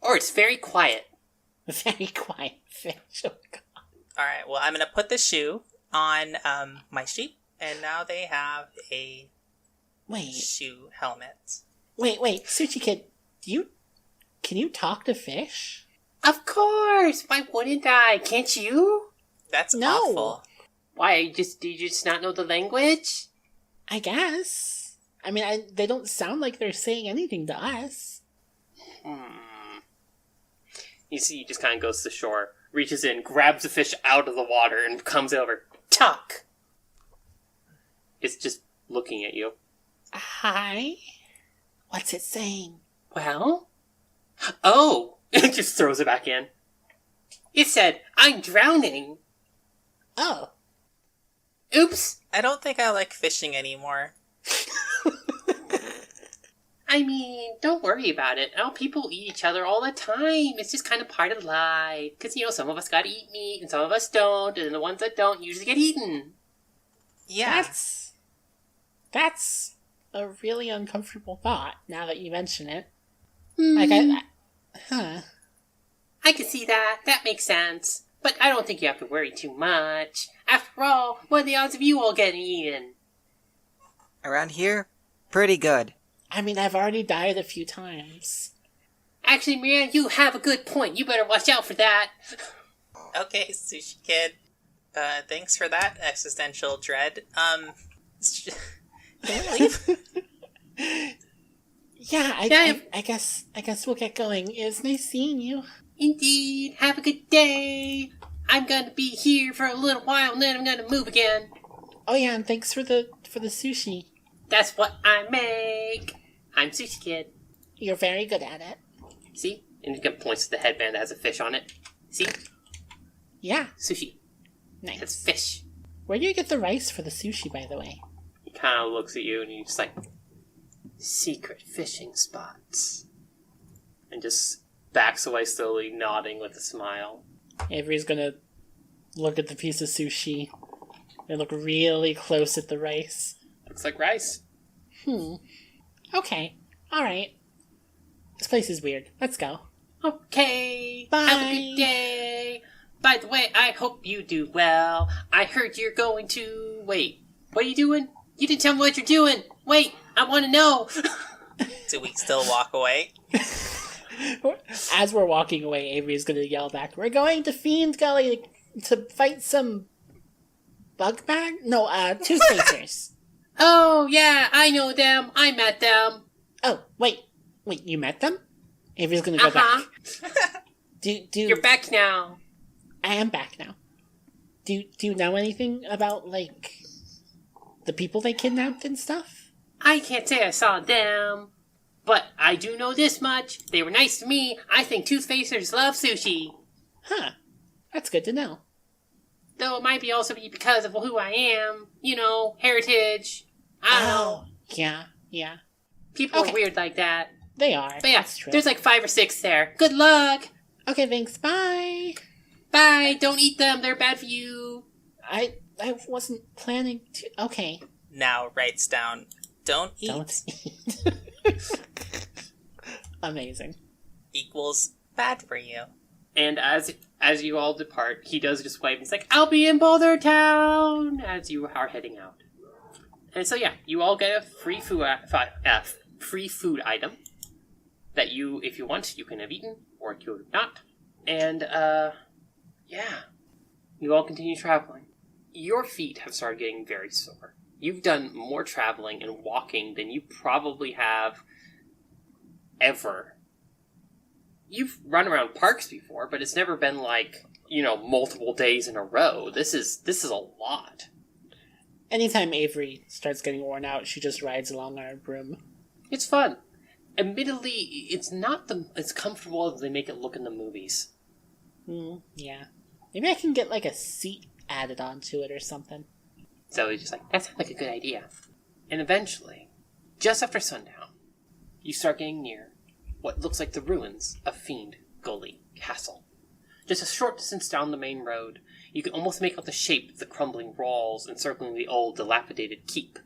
Or it's very quiet." Very quiet fish. Oh, God. All right, well, I'm going to put the shoe on my sheep, and now they have a Wait, shoe helmet. wait, Sushi Kid, can you talk to fish? Of course. Why wouldn't I? Can't you? That's No. awful. Why? Do you just not know the language? I guess. I mean, they don't sound like they're saying anything to us. You see, he just kind of goes to the shore, reaches in, grabs the fish out of the water, and comes over. Talk! It's just looking at you. Hi? What's it saying? Well? Oh! It just throws it back in. It said, "I'm drowning." Oh. Oops! I don't think I like fishing anymore. I mean, don't worry about it. Oh, people eat each other all the time. It's just kind of part of life. Because, some of us gotta eat meat, and some of us don't, and the ones that don't usually get eaten. Yeah. That's a really uncomfortable thought, now that you mention it. Hmm. Huh. I can see that. That makes sense. But I don't think you have to worry too much. After all, what are the odds of you all getting eaten? Around here, pretty good. I mean, I've already died a few times. Actually, Marianne, you have a good point. You better watch out for that. Okay, Sushi Kid. Thanks for that existential dread. Can we leave? Yeah, Yeah. I guess we'll get going. It was nice seeing you. Indeed. Have a good day. I'm gonna be here for a little while, and then I'm gonna move again. Oh yeah, and thanks for the sushi. That's what I make. I'm Sushi Kid. You're very good at it. See? And he points to the headband that has a fish on it. See? Yeah, Sushi. nice. That's fish. Where do you get the rice for the sushi, by the way? He kind of looks at you, and he's just like, "Secret fishing spots." And just backs away slowly, nodding with a smile. Avery's gonna look at the piece of sushi and look really close at the rice. Looks like rice. Okay. Alright. This place is weird. Let's go. Okay. Bye. Have a good day. By the way, I hope you do well. I heard you're going to... Wait. What are you doing? You didn't tell me what you're doing. Wait. I want to know. Do we still walk away? As we're walking away, Avery's gonna yell back, "We're going to Fiend Gully to fight some bug bag? No, Toothfacers." Oh, yeah, I know them. I met them. Oh, wait, you met them? Avery's gonna go back. Do You're back now. I am back now. Do you know anything about, like, the people they kidnapped and stuff? I can't say I saw them, but I do know this much. They were nice to me. I think Toothfacers love sushi. Huh. That's good to know. Though it might be also be because of who I am. You know, heritage. I don't know. Yeah. People Okay. are weird like that. They are. But yeah, That's true. there's like 5 or 6 there. Good luck. Okay, thanks. Bye. Bye. Don't eat them. They're bad for you. I wasn't planning to. Okay. Now writes down, don't eat Don't eat. Amazing. equals bad for you. And as you all depart, he does just wave. He's like, "I'll be in Boulder Town," as you are heading out. And so yeah, you all get a free food item that you, if you want, you can have eaten or you could not. And yeah, you all continue traveling. Your feet have started getting very sore. You've done more traveling and walking than you probably have ever. You've run around parks before, but it's never been like, multiple days in a row. This is a lot. Anytime Avery starts getting worn out, she just rides along our broom. It's fun. Admittedly, it's not as comfortable as they make it look in the movies. Yeah. Maybe I can get, like, a seat added onto it or something. So he's just like, that sounds like a good idea. And eventually, just after sundown, you start getting near what looks like the ruins of Fiend Gully Castle. Just a short distance down the main road, you can almost make out the shape of the crumbling walls encircling the old, dilapidated keep.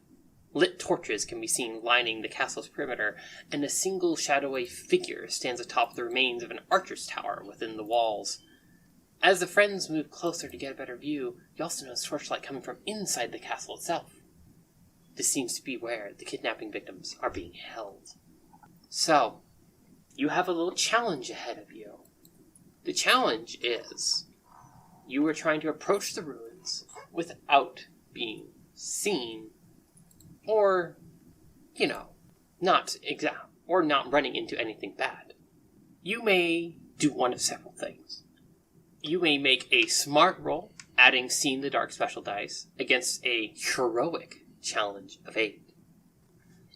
Lit torches can be seen lining the castle's perimeter, and a single shadowy figure stands atop the remains of an archer's tower within the walls. As the friends move closer to get a better view, you also notice torchlight coming from inside the castle itself. This seems to be where the kidnapping victims are being held. So, you have a little challenge ahead of you. The challenge is, you are trying to approach the ruins without being seen, or, not running into anything bad. You may do one of several things. You may make a smart roll, adding See in the Dark special dice, against a heroic challenge of 8.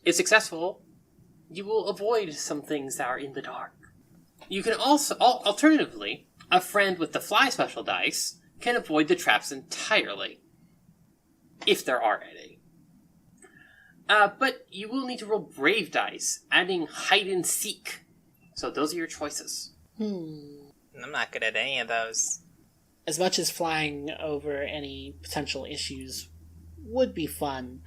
If successful, you will avoid some things that are in the dark. You can also, alternatively, a friend with the Fly special dice can avoid the traps entirely. If there are any. But you will need to roll Brave dice, adding Hide and Seek. So those are your choices. I'm not good at any of those. As much as flying over any potential issues would be fun,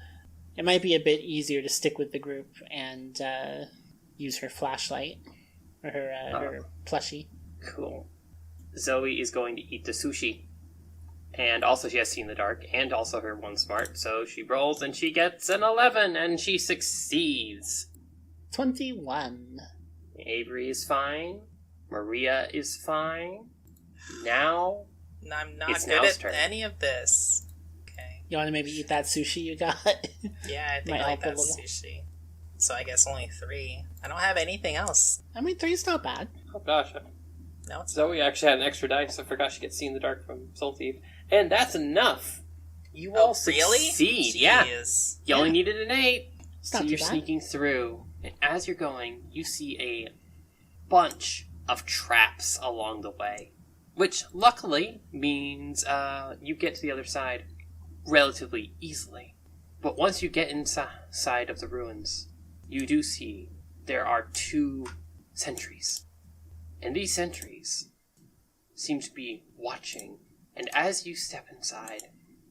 it might be a bit easier to stick with the group and use her flashlight, or her plushie. Cool. Zoe is going to eat the sushi. And also she has See in the Dark, and also her one smart, so she rolls and she gets an 11, and she succeeds. 21. Avery is fine. Maria is fine. Now, I'm not It's good Now's at turn. any of this. Okay. You want to maybe eat that sushi you got? Yeah, I think Might I like help a that little. sushi. So I guess only 3. I don't have anything else. I mean, 3's not bad. oh gosh, No, it's Zoe actually had an extra dice. I forgot she gets See in the Dark from Soul Thief. And that's enough. You all really? succeed. Yeah. Jeez. You only needed an 8. It's So not you're too bad. sneaking through. And as you're going, you see a bunch of traps along the way. Which, luckily, means you get to the other side relatively easily. But once you get inside of the ruins, you do see there are 2 sentries. And these sentries seem to be watching, and as you step inside,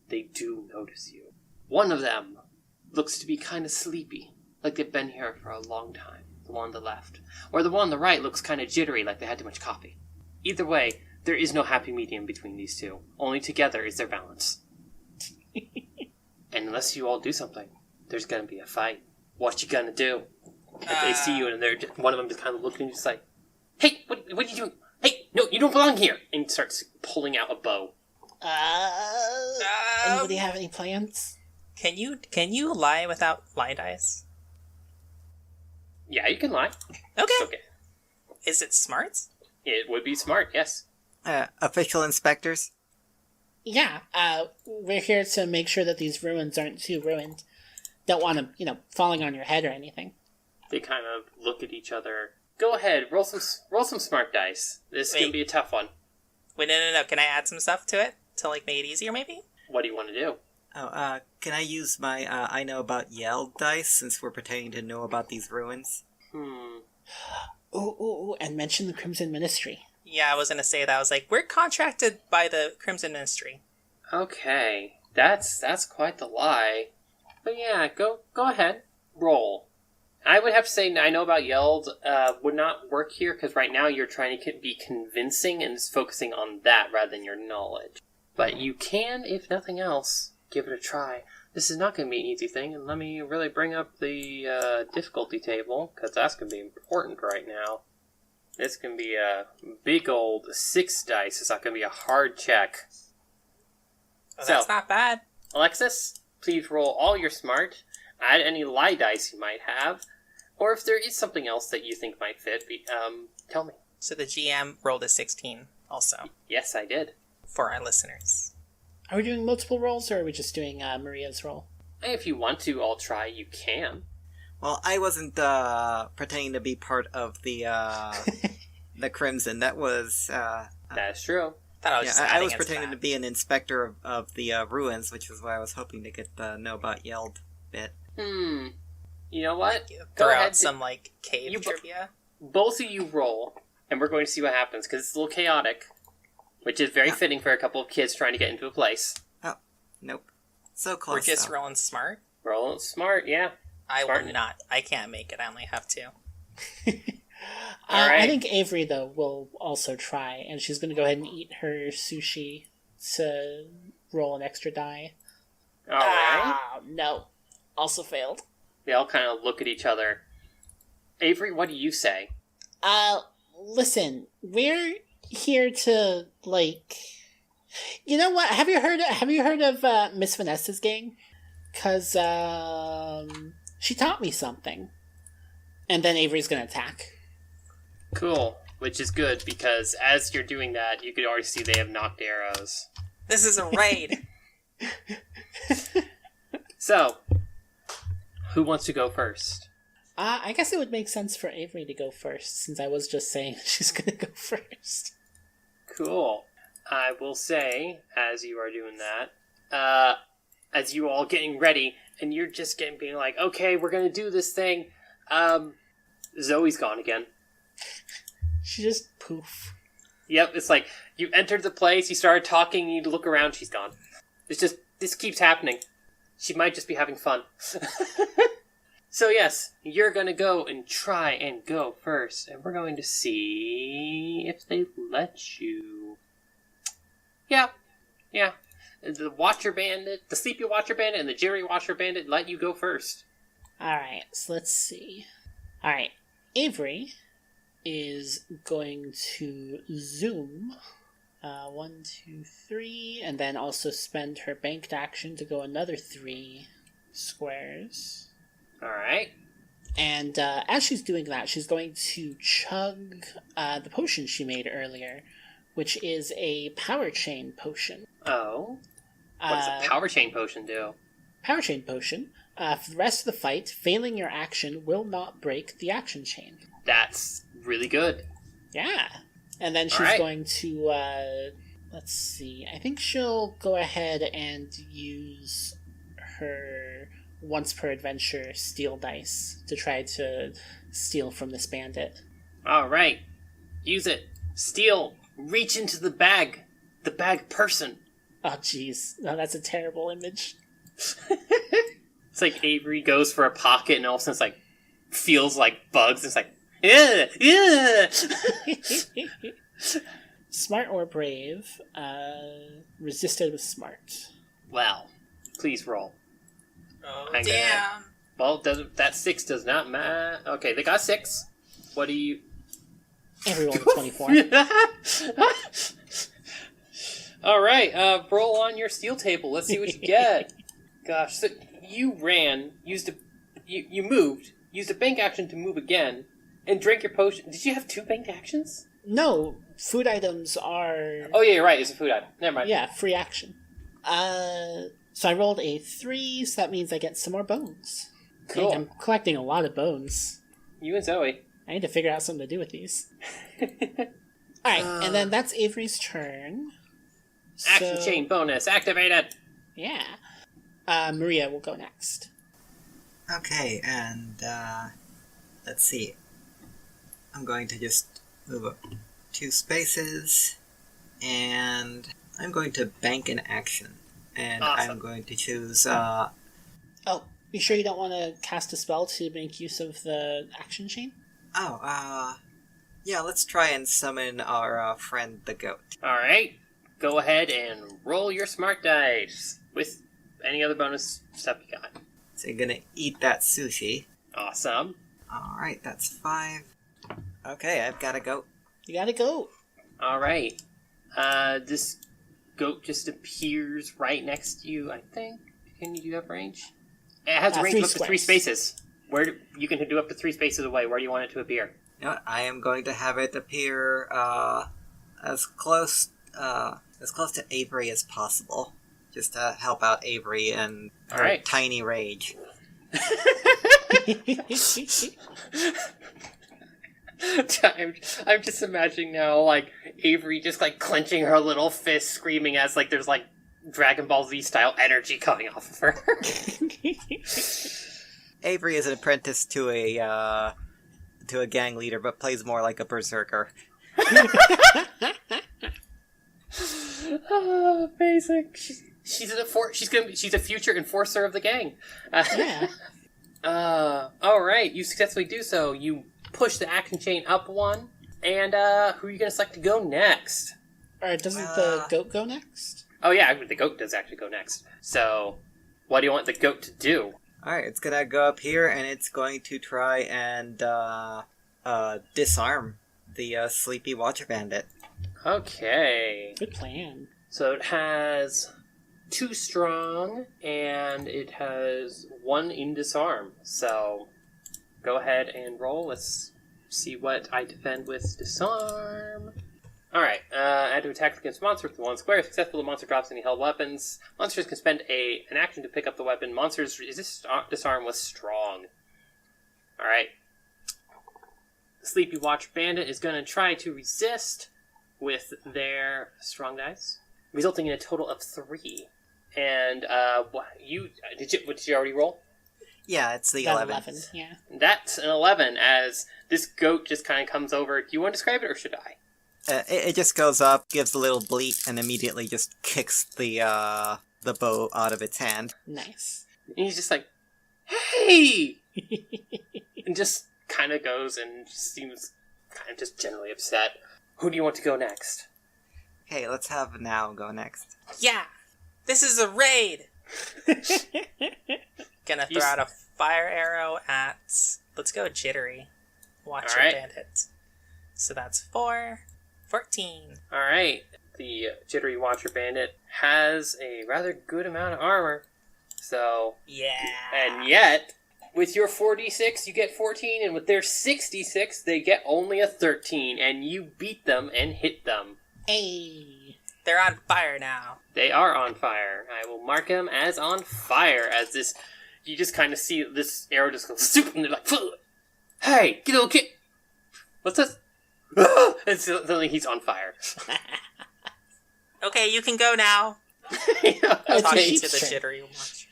they do notice you. One of them looks to be kind of sleepy, like they've been here for a long time, the one on the left. Or the one on the right looks kind of jittery, like they had too much coffee. Either way, there is no happy medium between these 2. Only together is there balance. And unless you all do something, there's gonna be a fight. What you gonna do? If they see you and one of them just kind of looking at you just like, "Hey, what are you doing? Hey, no, you don't belong here!" And starts pulling out a bow. Anybody have any plans? Can you lie without lie dice? Yeah, you can lie. Okay. Okay. Is it smart? It would be smart, yes. Official inspectors? Yeah, we're here to make sure that these ruins aren't too ruined. Don't want them, falling on your head or anything. They kind of look at each other. Go ahead, roll some smart dice. This is gonna be a tough one. Wait, no. Can I add some stuff to it to make it easier, maybe? What do you want to do? Oh, can I use my I know about Yeld dice since we're pretending to know about these ruins? Ooh, and mention the Crimson Ministry. Yeah, I was gonna say that. I was like, we're contracted by the Crimson Ministry. Okay, that's quite the lie. But yeah, go ahead, roll. I would have to say I know about Yeld would not work here because right now you're trying to be convincing and is focusing on that rather than your knowledge. But you can, if nothing else, give it a try. This is not going to be an easy thing, and let me really bring up the difficulty table, because that's going to be important right now. This can be a big old 6 dice. It's not going to be a hard check. Oh, that's not bad. Alexis, please roll all your smart. Add any lie dice you might have. Or if there is something else that you think might fit, tell me. So the GM rolled a 16 also. Yes, I did. For our listeners. Are we doing multiple rolls, or are we just doing Maria's roll? If you want to, I'll try. You can. Well, I wasn't pretending to be part of the the Crimson. That was That's true. I was pretending to be an inspector of the ruins, which is why I was hoping to get the know about Yeld bit. You know what? Throw out some cave trivia. Both of you roll, and we're going to see what happens because it's a little chaotic, which is very fitting for a couple of kids trying to get into a place. Oh, nope. So close. We're just rolling smart. Rolling smart, yeah. I will not. I can't make it. I only have 2. All right. I think Avery, though, will also try, and she's going to go ahead and eat her sushi to roll an extra die. All right. No. Also failed. They all kind of look at each other. Avery, what do you say? Listen, we're here to, you know what? Have you heard of Miss Vanessa's gang? 'Cause, she taught me something. And then Avery's gonna attack. Cool. Which is good, because as you're doing that, you could already see they have knocked arrows. This is a raid! So, who wants to go first? I guess it would make sense for Avery to go first, since I was just saying she's gonna go first. Cool. I will say, as you are doing that, as you all getting ready, and you're just being like, okay, we're gonna do this thing, Zoe's gone again. She just poof. Yep, it's like, you entered the place, you started talking, you look around, she's gone. This keeps happening. She might just be having fun. So yes, you're gonna go and try and go first, and we're going to see if they let you. Yeah. The Watcher Bandit, the Sleepy Watcher Bandit, and the Jerry Watcher Bandit let you go first. Alright, so let's see. Alright, Avery is going to zoom 1, 2, 3, and then also spend her banked action to go another 3 squares. Alright. And as she's doing that, she's going to chug the potion she made earlier, which is a power chain potion. Oh. What does a power chain potion do? Power chain potion. For the rest of the fight, failing your action will not break the action chain. That's really good. Yeah. And then she's going to, let's see, I think she'll go ahead and use her once per adventure steal dice to try to steal from this bandit. Alright. Use it. Steal. Reach into the bag. The bag person. Oh, jeez. No, that's a terrible image. It's like Avery goes for a pocket and all of a sudden it's like, feels like bugs. It's like, yeah. Smart or brave? Resisted with smart. Well, please roll. Oh, Hang damn. Well, that 6 does not matter. Okay, they got 6. What do you... Every roll 24. Alright, roll on your steel table. Let's see what you get. Gosh, you ran, you moved, used a bank action to move again, and drank your potion. Did you have 2 banked actions? No, food items are... Oh yeah, you're right. It's a food item. Never mind. Yeah, free action. So I rolled a 3, so that means I get some more bones. Cool. I'm collecting a lot of bones. You and Zoe. I need to figure out something to do with these. Alright, and then that's Avery's turn. Action chain bonus activated. Yeah. Maria will go next. Okay, and let's see. I'm going to just move up 2 spaces, and I'm going to bank an action. And Awesome. I'm going to choose... Oh, you sure you don't want to cast a spell to make use of the action chain? Yeah, let's try and summon our friend the goat. Alright. Go ahead and roll your smart dice with any other bonus stuff you got. So you're gonna eat that sushi. Awesome. Alright, that's 5. Okay, I've got a goat. You gotta go. Alright. This goat just appears right next to you, I think. Can you do have range? It has a range 3 of up to 3 squares. spaces. You can do up to 3 spaces away. Where do you want it to appear? You know what? I am going to have it appear as close to Avery as possible, just to help out Avery and her Alright. tiny rage. I'm just imagining now, like, Avery just, like, clenching her little fist, screaming as, like, there's, like, Dragon Ball Z style energy coming off of her. Avery is an apprentice to a gang leader, but plays more like a berserker. Oh, basic. She's a future enforcer of the gang. Yeah. All right. You successfully do so. You push the action chain up 1, and who are you gonna select to go next? Alright, doesn't the goat go next? Oh yeah, the goat does actually go next. So, what do you want the goat to do? Alright, it's gonna go up here, and it's going to try and disarm the sleepy Watcher Bandit. Okay. Good plan. So it has 2 strong, and it has 1 in disarm. So, go ahead and roll. Let's see what I defend with disarm. Alright, add to attack against monsters with 1 square. Successful, the monster drops any held weapons. Monsters can spend an action to pick up the weapon. Monsters resist disarm with strong. Alright. The Sleepy Watch Bandit is going to try to resist with their strong dice, resulting in a total of 3. And, what did you already roll? Yeah, it's the Got 11. Yeah. That's an 11, as this goat just kind of comes over. Do you want to describe it, or should I? It just goes up, gives a little bleat, and immediately just kicks the bow out of its hand. Nice. And he's just like, hey! And just kind of goes and just seems kind of just generally upset. Who do you want to go next? Okay, let's have Now go next. Yeah! This is a raid! Gonna throw out a fire arrow at... Let's go Jittery. Watcher Alright. Bandit. So that's 4. 14. Alright, the Jittery Watcher Bandit has a rather good amount of armor. So, Yeah! and yet, with your 4d6, you get 14, and with their 66, they get only a 13, and you beat them and hit them. Hey. They're on fire now. They are on fire. I will mark them as on fire, as this, you just kind of see this arrow just go soup, and they're like, hey, get little kid! What's this? And suddenly he's on fire. Okay, you can go now. It's Talking your to sheep's the turn. Jittery Watcher.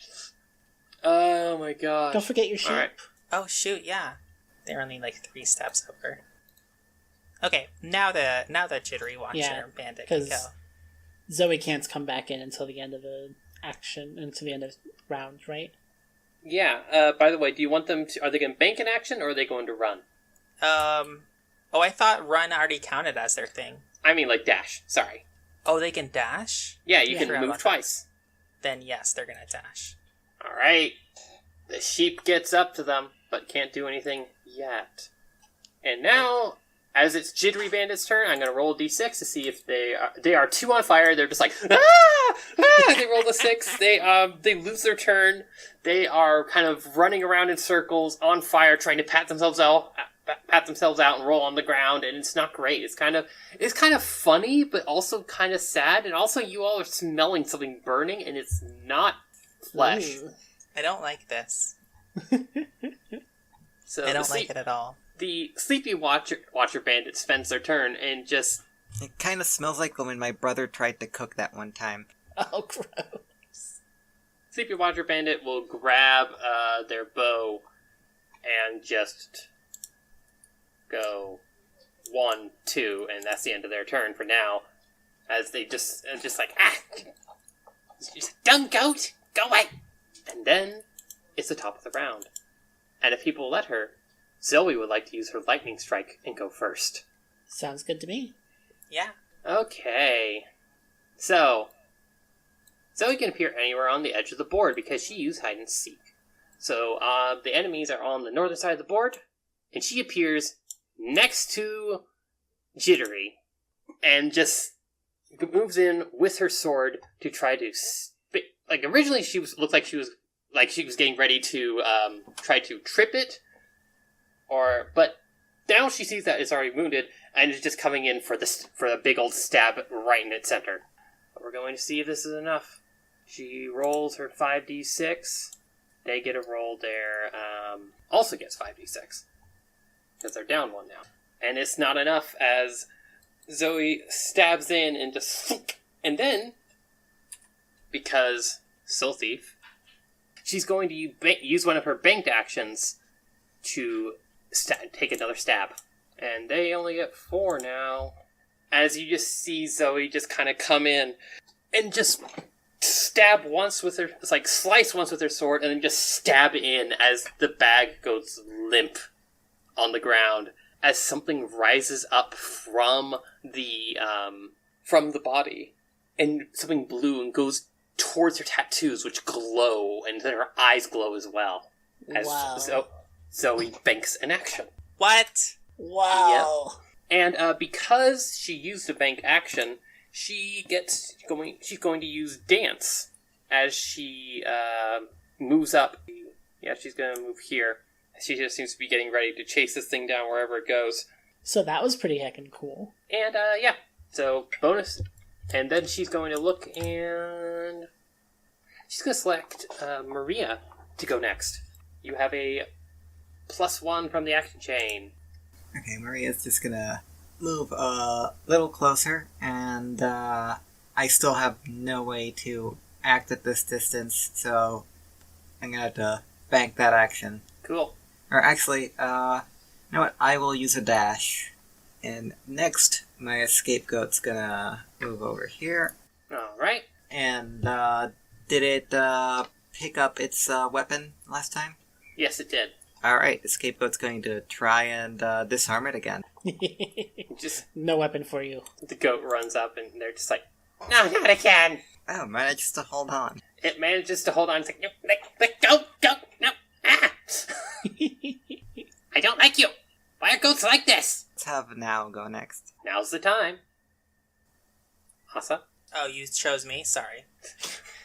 Oh my god. Don't forget your sheep. Alright. Oh shoot, yeah. They're only like 3 steps over. Okay, now the Jittery Watcher Yeah, Bandit can 'cause- go. Zoe can't come back in until the end of the action, until the end of round, right? Yeah, by the way, do you want them to... Are they going to bank an action, or are they going to run? Oh, I thought run already counted as their thing. I mean, like, dash. Sorry. Oh, they can dash? Yeah, you Yeah. can Forgot move about twice. Then yes, they're gonna dash. Alright. The sheep gets up to them, but can't do anything yet. And now, As it's Jittery Bandit's turn, I'm going to roll a d6 to see if they are 2 on fire. They're just like, ah! They roll a 6. They lose their turn. They are kind of running around in circles on fire, trying to pat themselves out and roll on the ground, and it's not great. It's kind of funny, but also kind of sad, and also you all are smelling something burning, and it's not flesh. Ooh. I don't like this. So I don't like it at all. The Sleepy Watcher Bandit spends their turn and just... It kind of smells like when my brother tried to cook that one time. Oh, gross. Sleepy Watcher Bandit will grab their bow and just go 1, 2, and that's the end of their turn for now. As they just like, dumb goat, go away! And then it's the top of the round. And if people let her, Zoe would like to use her lightning strike and go first. Sounds good to me. Yeah. Okay. So, Zoe can appear anywhere on the edge of the board because she used hide and seek. So, the enemies are on the northern side of the board, and she appears next to Jittery, and just moves in with her sword to try to originally looked like she was getting ready to try to trip it, but now she sees that it's already wounded and is just coming in for a big old stab right in its center. But we're going to see if this is enough. She rolls her 5d6. They get a roll there. Also gets 5d6 because they're down 1 now, and it's not enough as Zoe stabs in and just... And then, because Soul Thief, she's going to use one of her banked actions to take another stab. And they only get 4 now. As you just see Zoe just kind of come in and just stab once with her... It's like slice once with her sword and then just stab in as the bag goes limp on the ground. As something rises up from the body, and something blue, and goes towards her tattoos, which glow, and then her eyes glow as well. As Wow. Zoe banks an action. What? Wow. Yep. And because she used a bank action, she's going to use dance as she moves up. Yeah, she's going to move here. She just seems to be getting ready to chase this thing down wherever it goes. So that was pretty heckin' cool. And, yeah. So, bonus. And then she's going to look and... She's going to select Maria to go next. You have a +1 from the action chain. Okay, Maria's just gonna move a little closer, and I still have no way to act at this distance, so I'm gonna have to bank that action. Cool. Or actually, you know what? I will use a dash. And next, my scapegoat's gonna move over here. Alright. And, did it, pick up its, weapon last time? Yes, it did. Alright, the scapegoat's going to try and, disarm it again. Just, No weapon for you. the goat runs up and they're just like, no, not again! Oh, manages to hold on. It manages to hold on. It's like, no, let go, no, ah! I don't like you! Why are goats like this? Let's have Now go next. Now's the time. Asa? Oh, you chose me? Sorry.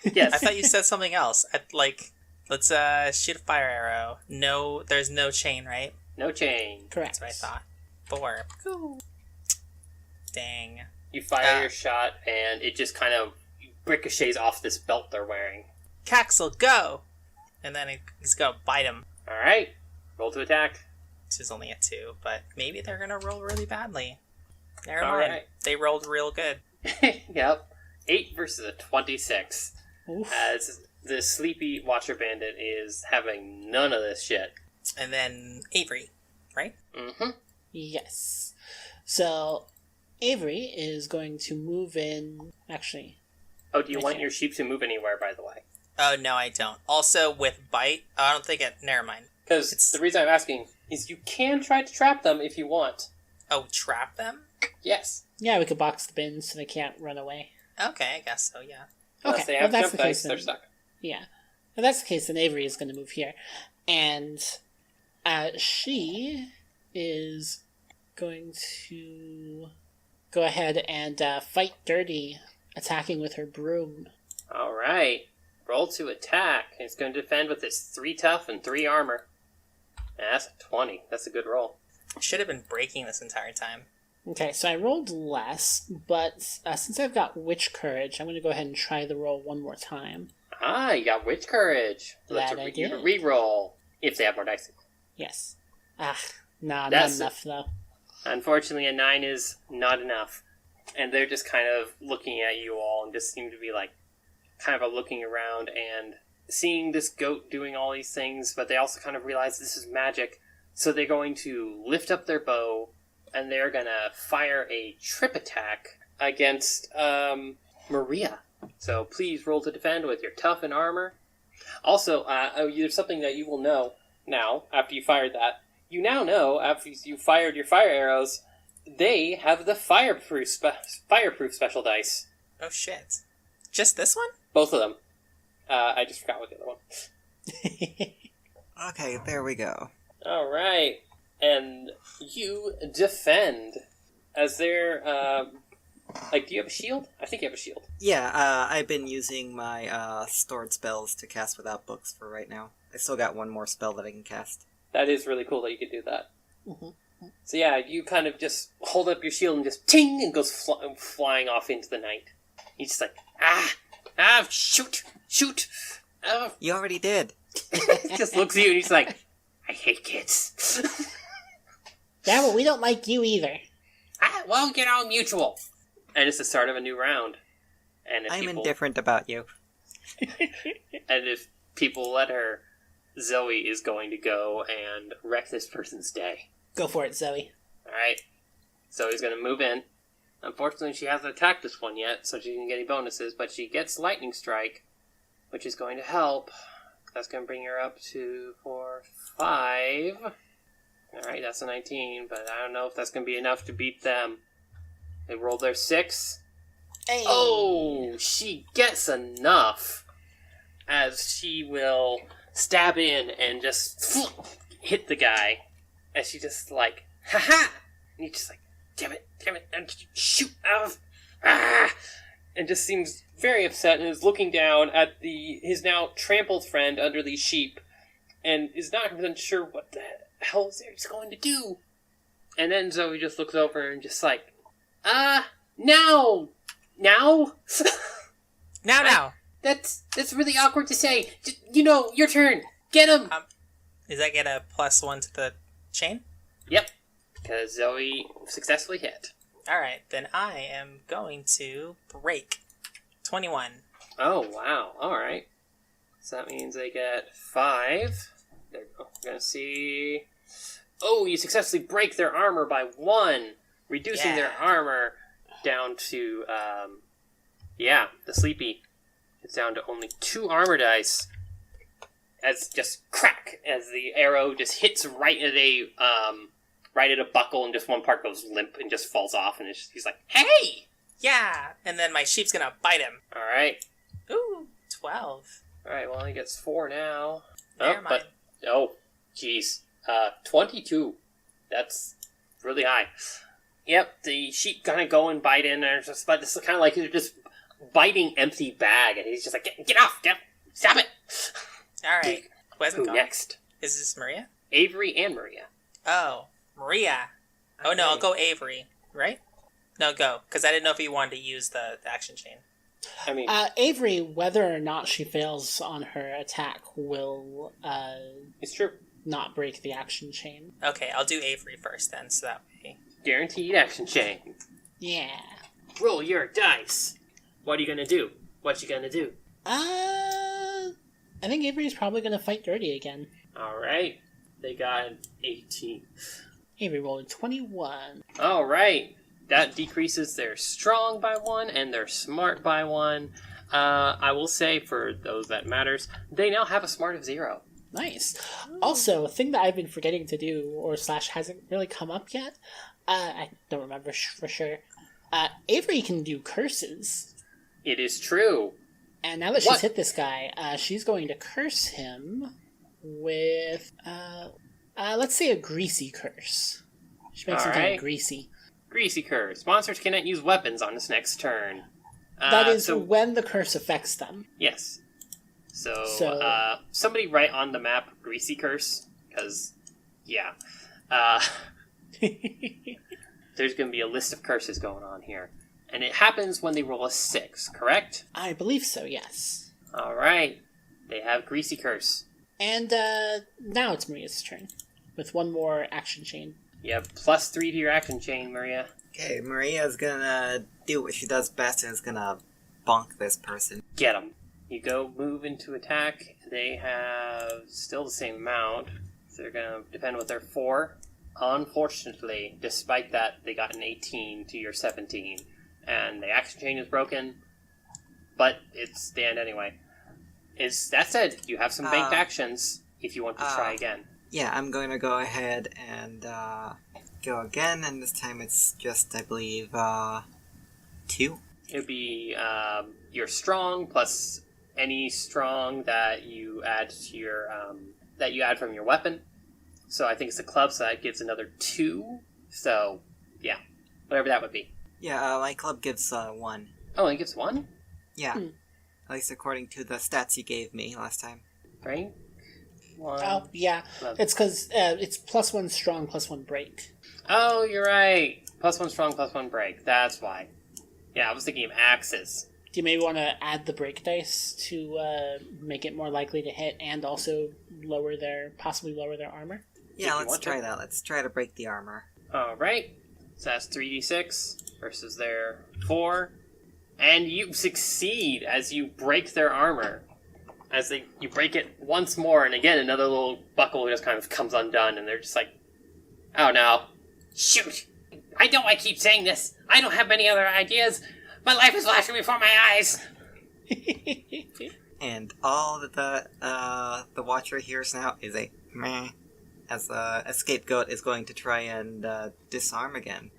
Yes. I thought you said something else. Let's shoot a fire arrow. No, there's no chain, right? No chain. Correct. That's what I thought. 4. Cool. Dang. You fire your shot, and it just kind of ricochets off this belt they're wearing. Caxel, go! And then he's gonna bite him. Alright. Roll to attack. This is only a 2, but maybe they're gonna roll really badly. Never All mind. right. They rolled real good. Yep. 8 versus a 26. Oof. As the Sleepy Watcher Bandit is having none of this shit. And then Avery, right? Mm-hmm. Yes. So, Avery is going to move in... Actually, Oh, do you want Okay. your sheep to move anywhere, by the way? Oh, no, I don't. Also, with bite, I don't think it... Never mind. Because the reason I'm asking is you can try to trap them if you want. Oh, trap them? Yes. yeah, we could box the bins so they can't run away. Okay, I guess so, yeah. Unless they have jump dice, they're stuck. Yeah. If that's the case, then Avery is going to move here. And she is going to go ahead and fight dirty, attacking with her broom. Alright. Roll to attack. It's going to defend with its 3 tough and 3 armor. That's a 20. That's a good roll. Should have been breaking this entire time. Okay, so I rolled less, but since I've got Witch Courage, I'm going to go ahead and try the roll one more time. Ah, you got Witch Courage. Let's That I did. re-roll. If they have more dice. Yes. Not That's enough, though. Unfortunately, a 9 is not enough. And they're just kind of looking at you all and just seem to be like, kind of looking around and seeing this goat doing all these things, but they also kind of realize this is magic. So they're going to lift up their bow and they're going to fire a trip attack against Maria. So please roll to defend with your tough and armor. Also, there's something that you will know now after you fired that. You now know, after you fired your fire arrows, they have the fireproof special dice. Oh shit. Just this one? Both of them. I just forgot what the other one. Okay, there we go. Alright. And you defend. As they're, do you have a shield? I think you have a shield. Yeah, I've been using my stored spells to cast without books for right now. I still got one more spell that I can cast. That is really cool that you could do that. Mm-hmm. So yeah, you kind of just hold up your shield and just ting, and goes flying off into the night. He's just like, shoot, You already did. He just looks at you and he's like, I hate kids. Yeah, but we don't like you either. Well, mutual. And it's the start of a new round. And if I'm people, indifferent about you. And if people let her, Zoe is going to go and wreck this person's day. Go for it, Zoe. Alright. Zoe's going to move in. Unfortunately, she hasn't attacked this one yet, so she didn't get any bonuses, but she gets Lightning Strike, which is going to help. That's going to bring her up to 5. Alright, that's a 19, but I don't know if that's going to be enough to beat them. They rolled their 6. Hey. Oh, she gets enough, as she will stab in and just hit the guy, as she just like, ha-ha! And he's just like, damn it, and shoot out, and just seems very upset and is looking down at his now trampled friend under these sheep, and is not 100% sure what the hell is he's going to do. And then Zoe just looks over and just like, now? Now. That's really awkward to say. Just, your turn. Get him. Does that get a +1 to the chain? Yep. Because Zoe successfully hit. Alright, then I am going to break. 21. Oh, wow. Alright. So that means they get 5. There we go. We're going to see... Oh, you successfully break their armor by 1. Reducing their armor down to, the sleepy. It's down to only 2 armor dice. As just crack, as the arrow just hits right at a buckle, and just one part goes limp and just falls off, and he's like, hey! Yeah! And then my sheep's gonna bite him. Alright. Ooh, 12. Alright, well, he gets 4 now. Never mind. Jeez. 22. That's really high. Yep, the sheep kind of go and bite in, and it's kind of like they're just biting empty bag, and he's just like, get off, stop it! Alright, Who next? Is this Maria? Avery and Maria. Oh, Maria. Oh no, I'll go Avery, right? No, go, because I didn't know if you wanted to use the action chain. I mean... Avery, whether or not she fails on her attack, will, It's true. not break the action chain. Okay, I'll do Avery first then, so that way... Guaranteed action chain. Yeah. Roll your dice. What are you gonna do? I think Avery's probably gonna fight dirty again. Alright. They got an 18. Avery rolled a 21. Alright. That decreases their strong by 1 and their smart by 1. I will say, for those that matters, they now have a smart of 0. Nice. Also, a thing that I've been forgetting to do, or / hasn't really come up yet, I don't remember for sure. Avery can do curses. It is true. And now that she's hit this guy, she's going to curse him with, let's say a greasy curse. She makes him kind of greasy. Greasy curse. Monsters cannot use weapons on its next turn. That is when the curse affects them. Yes. So somebody write on the map Greasy Curse, because, yeah. There's going to be a list of curses going on here. And it happens when they roll a 6, correct? I believe so, yes. Alright. They have Greasy Curse. And now it's Maria's turn, with one more action chain. You have +3 to your action chain, Maria. Okay, Maria's gonna do what she does best and is gonna bonk this person. Get them. You go move into attack. They have still the same amount. So they're going to defend with their 4. Unfortunately, despite that, they got an 18 to your 17. And the action chain is broken. But it's the end anyway. That said, you have some banked actions if you want to try again. Yeah, I'm going to go ahead and go again. And this time it's just, I believe, 2. It would be your strong plus any strong that you add to your that you add from your weapon. So I think it's a club, so that gives another 2. So yeah, whatever that would be. Yeah, my club gives 1. Oh, it gives 1. Yeah, at least according to the stats you gave me last time. Right. 1. Oh yeah, club. It's because it's +1 strong, +1 break. Oh, you're right. +1 strong, +1 break. That's why. Yeah, I was thinking of axes. Do you maybe want to add the break dice to make it more likely to hit and also possibly lower their armor? Yeah, let's try that. Let's try to break the armor. Alright. So that's 3d6 versus their 4. And you succeed as you break their armor. You break it once more, and again, another little buckle just kind of comes undone, and they're just like, oh no. Shoot! I know I keep saying this. I don't have many other ideas. My life is flashing before my eyes. And all that the watcher hears now is a meh, as a scapegoat is going to try and disarm again.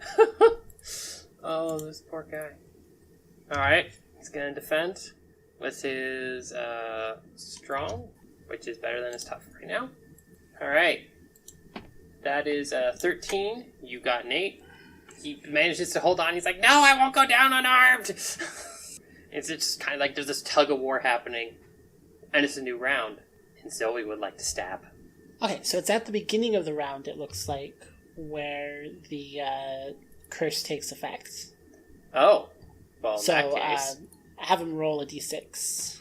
Oh, this poor guy. Alright, he's going to defend with his strong, which is better than his tough right now. Alright. That is 13. You got an 8. He manages to hold on. He's like, no, I won't go down unarmed. It's just kind of like there's this tug of war happening. And it's a new round. And Zoe would like to stab. Okay, so it's at the beginning of the round, it looks like, where the curse takes effect. Oh. Well, in so, that case... have him roll a d6.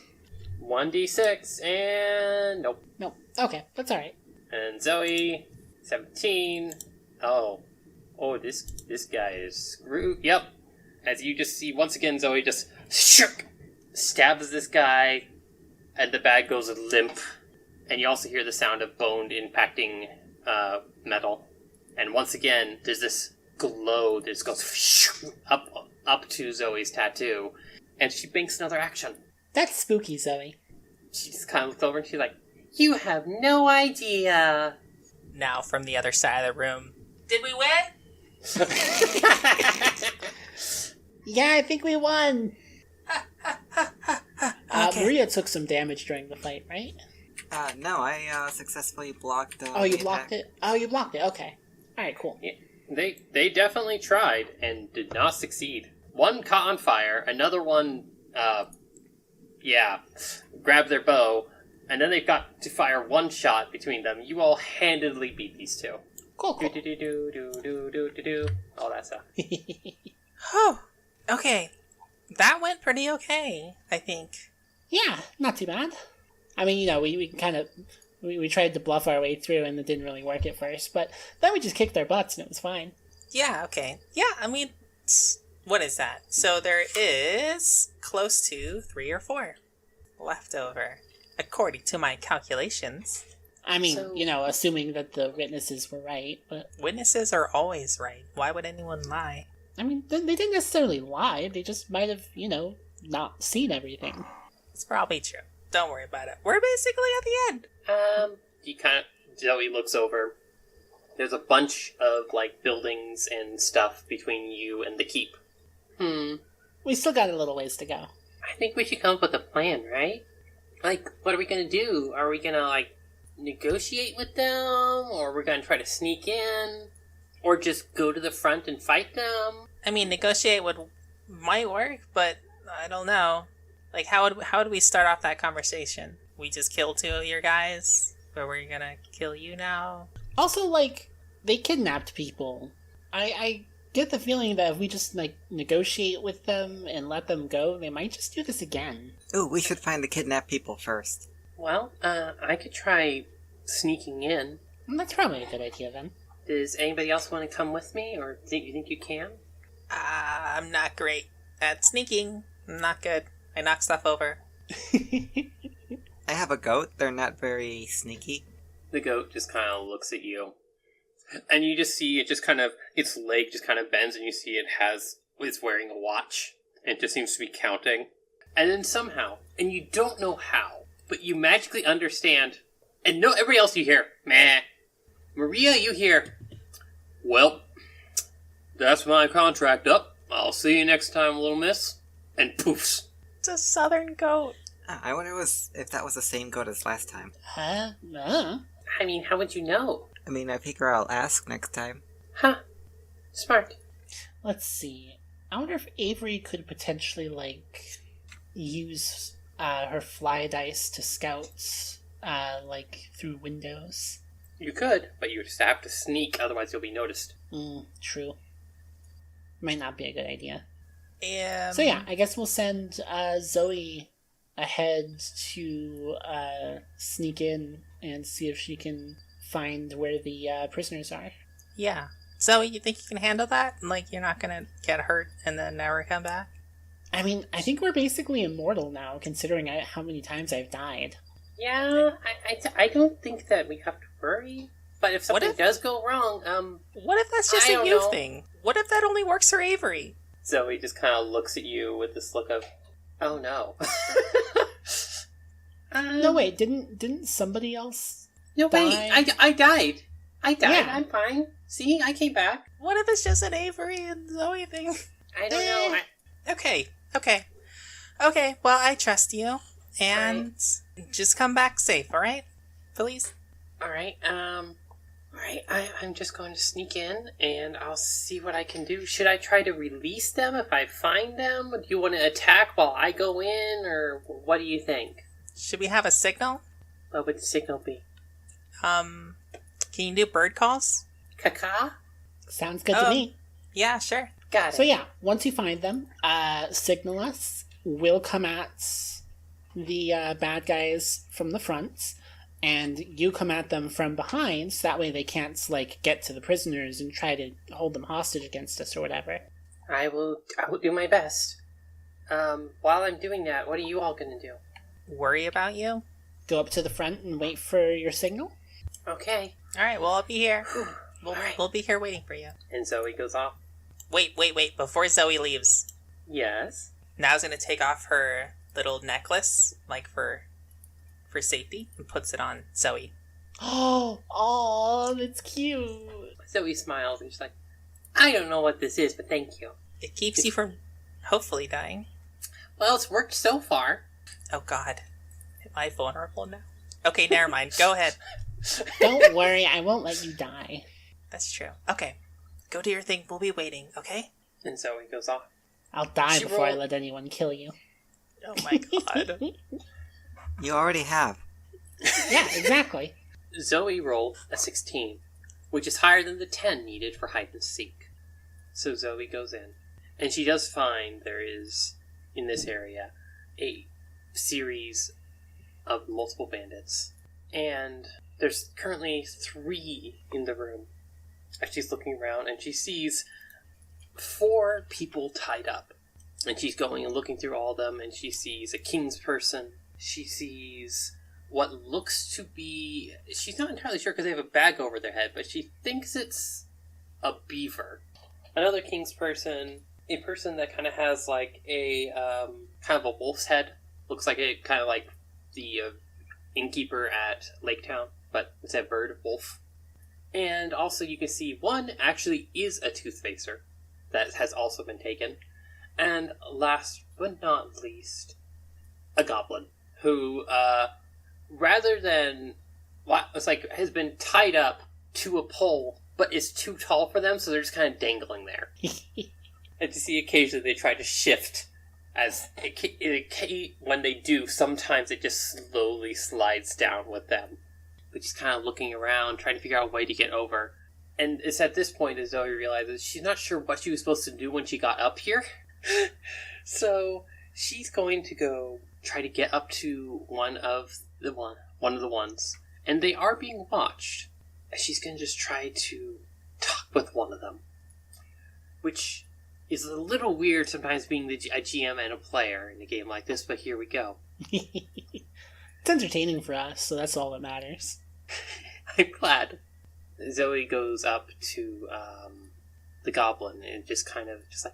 1d6, and... Nope. Okay, that's alright. And Zoe, 17. Oh, this guy is screwed. Yep. As you just see, once again, Zoe just stabs this guy, and the bag goes limp. And you also hear the sound of bone impacting metal. And once again, there's this glow that just goes up to Zoe's tattoo. And she banks another action. That's spooky, Zoe. She just kind of looks over and she's like, you have no idea. Now, from the other side of the room, did we win? Yeah, I think we won. Okay. Maria took some damage during the fight, right? No, I successfully blocked Oh, you blocked it? Oh, you blocked it, okay. Alright, cool. Yeah, they definitely tried and did not succeed. One caught on fire, another one, grabbed their bow, and then they've got to fire one shot between them. You all handedly beat these two. Cool. Do all that stuff. Oh, okay. That went pretty okay, I think. Yeah, not too bad. I mean, we kind of... We tried to bluff our way through, and it didn't really work at first, but then we just kicked their butts, and it was fine. Yeah, okay. Yeah, I mean, what is that? So there is close to 3 or 4 left over, according to my calculations. I mean, assuming that the witnesses were right, but... Witnesses are always right. Why would anyone lie? I mean, they didn't necessarily lie. They just might have, not seen everything. It's probably true. Don't worry about it. We're basically at the end. Zoe looks over. There's a bunch of, buildings and stuff between you and the keep. We still got a little ways to go. I think we should come up with a plan, right? What are we gonna do? Are we gonna, negotiate with them? Or are we gonna try to sneak in? Or just go to the front and fight them? I mean, negotiate might work, but I don't know. Like, how would we start off that conversation? We just kill 2 of your guys, but we're gonna kill you now? Also, like, they kidnapped people. I get the feeling that if we just, like, negotiate with them and let them go, they might just do this again. Ooh, we should find the kidnapped people first. Well, I could try sneaking in. That's probably a good idea, then. Does anybody else want to come with me, or you think you can? I'm not great at sneaking. I'm not good. I knock stuff over. I have a goat. They're not very sneaky. The goat just kind of looks at you. And you just see it just kind of, its leg just kind of bends, and you see it's wearing a watch. And it just seems to be counting. And then somehow, and you don't know how, but you magically understand, and no, everybody else you hear, meh. Maria, you hear, well, that's my contract up. I'll see you next time, little miss. And poofs. It's a southern goat. I wonder if that was the same goat as last time. Huh? I mean, how would you know? I mean, I figure I'll ask next time. Huh. Smart. Let's see. I wonder if Avery could potentially, like, use her fly dice to scout, like, through windows. You could, but you just have to sneak, otherwise you'll be noticed. True. Might not be a good idea. So yeah, I guess we'll send Zoe ahead to sneak in and see if she can find where the prisoners are. Yeah. Zoe, you think you can handle that? Like, you're not gonna get hurt and then never come back? I mean, I think we're basically immortal now, considering how many times I've died. Yeah, I don't think that we have to worry. But if something does go wrong, What if that's just a you thing? What if that only works for Avery? Zoe just kind of looks at you with this look of, oh no. No, wait, didn't somebody else No, die? wait, I died. Yeah. I'm fine. See, I came back. What if it's just an Avery and Zoe thing? I don't know. Okay, well, I trust you. And just come back safe, alright? Please? Alright, I'm just going to sneak in, and I'll see what I can do. Should I try to release them if I find them? Do you want to attack while I go in, or what do you think? Should we have a signal? What would the signal be? Can you do bird calls? Caca? Sounds good to me. Yeah, sure. Got it. So yeah, once you find them, signal us. We'll come at the bad guys from the front, and you come at them from behind, so that way they can't, like, get to the prisoners and try to hold them hostage against us or whatever. I will do my best. While I'm doing that, what are you all gonna do? Worry about you? Go up to the front and wait for your signal. Okay. Alright, well, I'll be here. Alright. We'll be here waiting for you. And Zoe goes off. Wait. Before Zoe leaves, Yes. Now's gonna take off her little necklace, like for safety, and puts it on Zoe. Oh, that's cute. Zoe smiles and she's like, I don't know what this is, but thank you. It keeps you from hopefully dying. Well, it's worked so far. Oh god. Am I vulnerable now? Okay, never mind. Go ahead. Don't worry, I won't let you die. That's true. Okay. Go do your thing. We'll be waiting, okay? And Zoe goes off. I'll die She before I rolled- let anyone kill you. Oh my god. You already have. Yeah, exactly. Zoe rolled a 16, which is higher than the 10 needed for hide and seek. So Zoe goes in, and she does find there is, in this area, a series of multiple bandits. And there's currently 3 in the room. As she's looking around, and she sees 4 people tied up. And she's going and looking through all of them, and she sees a king's person. She sees what looks to be... She's not entirely sure because they have a bag over their head, but she thinks it's a beaver. Another king's person, a person that kind of has like a kind of a wolf's head. Looks like it kind of like the innkeeper at Lake Town, but it's a bird, wolf. And also you can see one actually is a Toothfacer that has also been taken. And last but not least, a goblin who, rather than, it's like, has been tied up to a pole but it's too tall for them, so they're just kind of dangling there. And to see occasionally they try to shift. When they do, sometimes it just slowly slides down with them. But she's kind of looking around, trying to figure out a way to get over. And it's at this point that Zoe realizes she's not sure what she was supposed to do when she got up here. So she's going to go try to get up to one of the ones. And they are being watched. And she's going to just try to talk with one of them. Which is a little weird sometimes being a GM and a player in a game like this, but here we go. It's entertaining for us, so that's all that matters. I'm glad. Zoe goes up to the goblin and just like,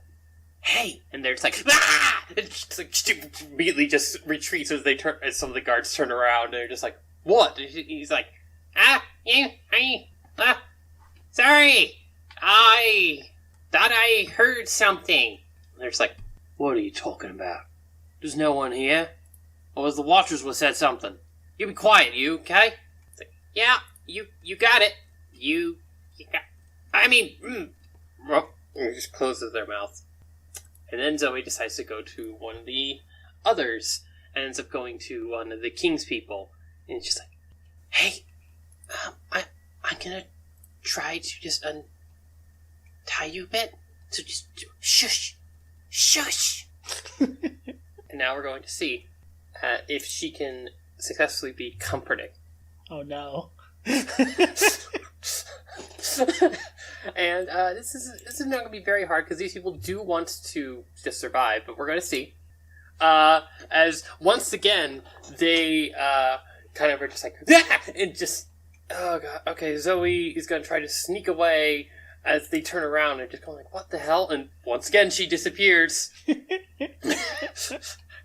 hey! And they're just like, ah! And she immediately just retreats as some of the guards turn around and they're just like, what? And he's like, sorry! I thought I heard something. And they're just like, what are you talking about? There's no one here. Or was the watchers what said something? You be quiet, you, okay? It's like, yeah, you got it. You got... And just closes their mouth. And then Zoe decides to go to one of the others. And ends up going to one of the king's people. And it's just like, hey, I'm gonna try to just untie you a bit. So just shush. Shush. And now we're going to see if she can successfully be comforting. Oh no. And this is not going to be very hard because these people do want to just survive, but we're going to see. As once again they kind of are just like, ah! And just, oh god, okay, Zoe is going to try to sneak away as they turn around and just going like, what the hell? And once again she disappears.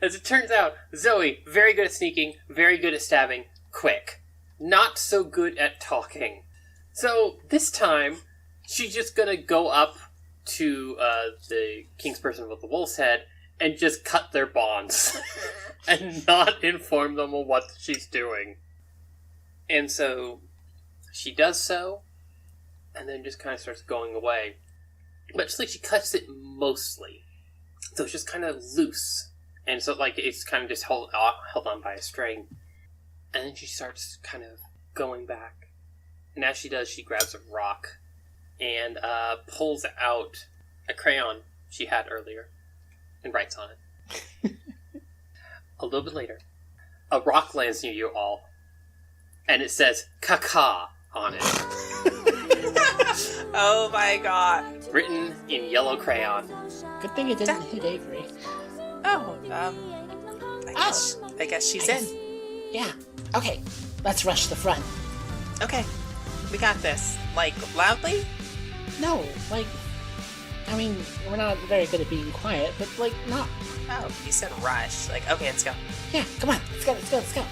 As it turns out, Zoe, very good at sneaking, very good at stabbing, quick. Not so good at talking. So, this time, she's just gonna go up to the king's person with the wolf's head and just cut their bonds. And not inform them of what she's doing. And so, she does so, and then just kind of starts going away. But just like she cuts it mostly. So it's just kind of loose. And so, like, it's kind of just held on by a string. And then she starts kind of going back. And as she does, she grabs a rock and pulls out a crayon she had earlier and writes on it. A little bit later, a rock lands near you all. And it says, "Caca" on it. Oh my god. Written in yellow crayon. Good thing it didn't hit Avery. Oh, I guess she's in. Yeah. Okay, let's rush the front. Okay, we got this. Like, loudly? No, like, I mean, we're not very good at being quiet, but, like, not... Oh, you said rush. Like, okay, let's go. Yeah, come on, let's go.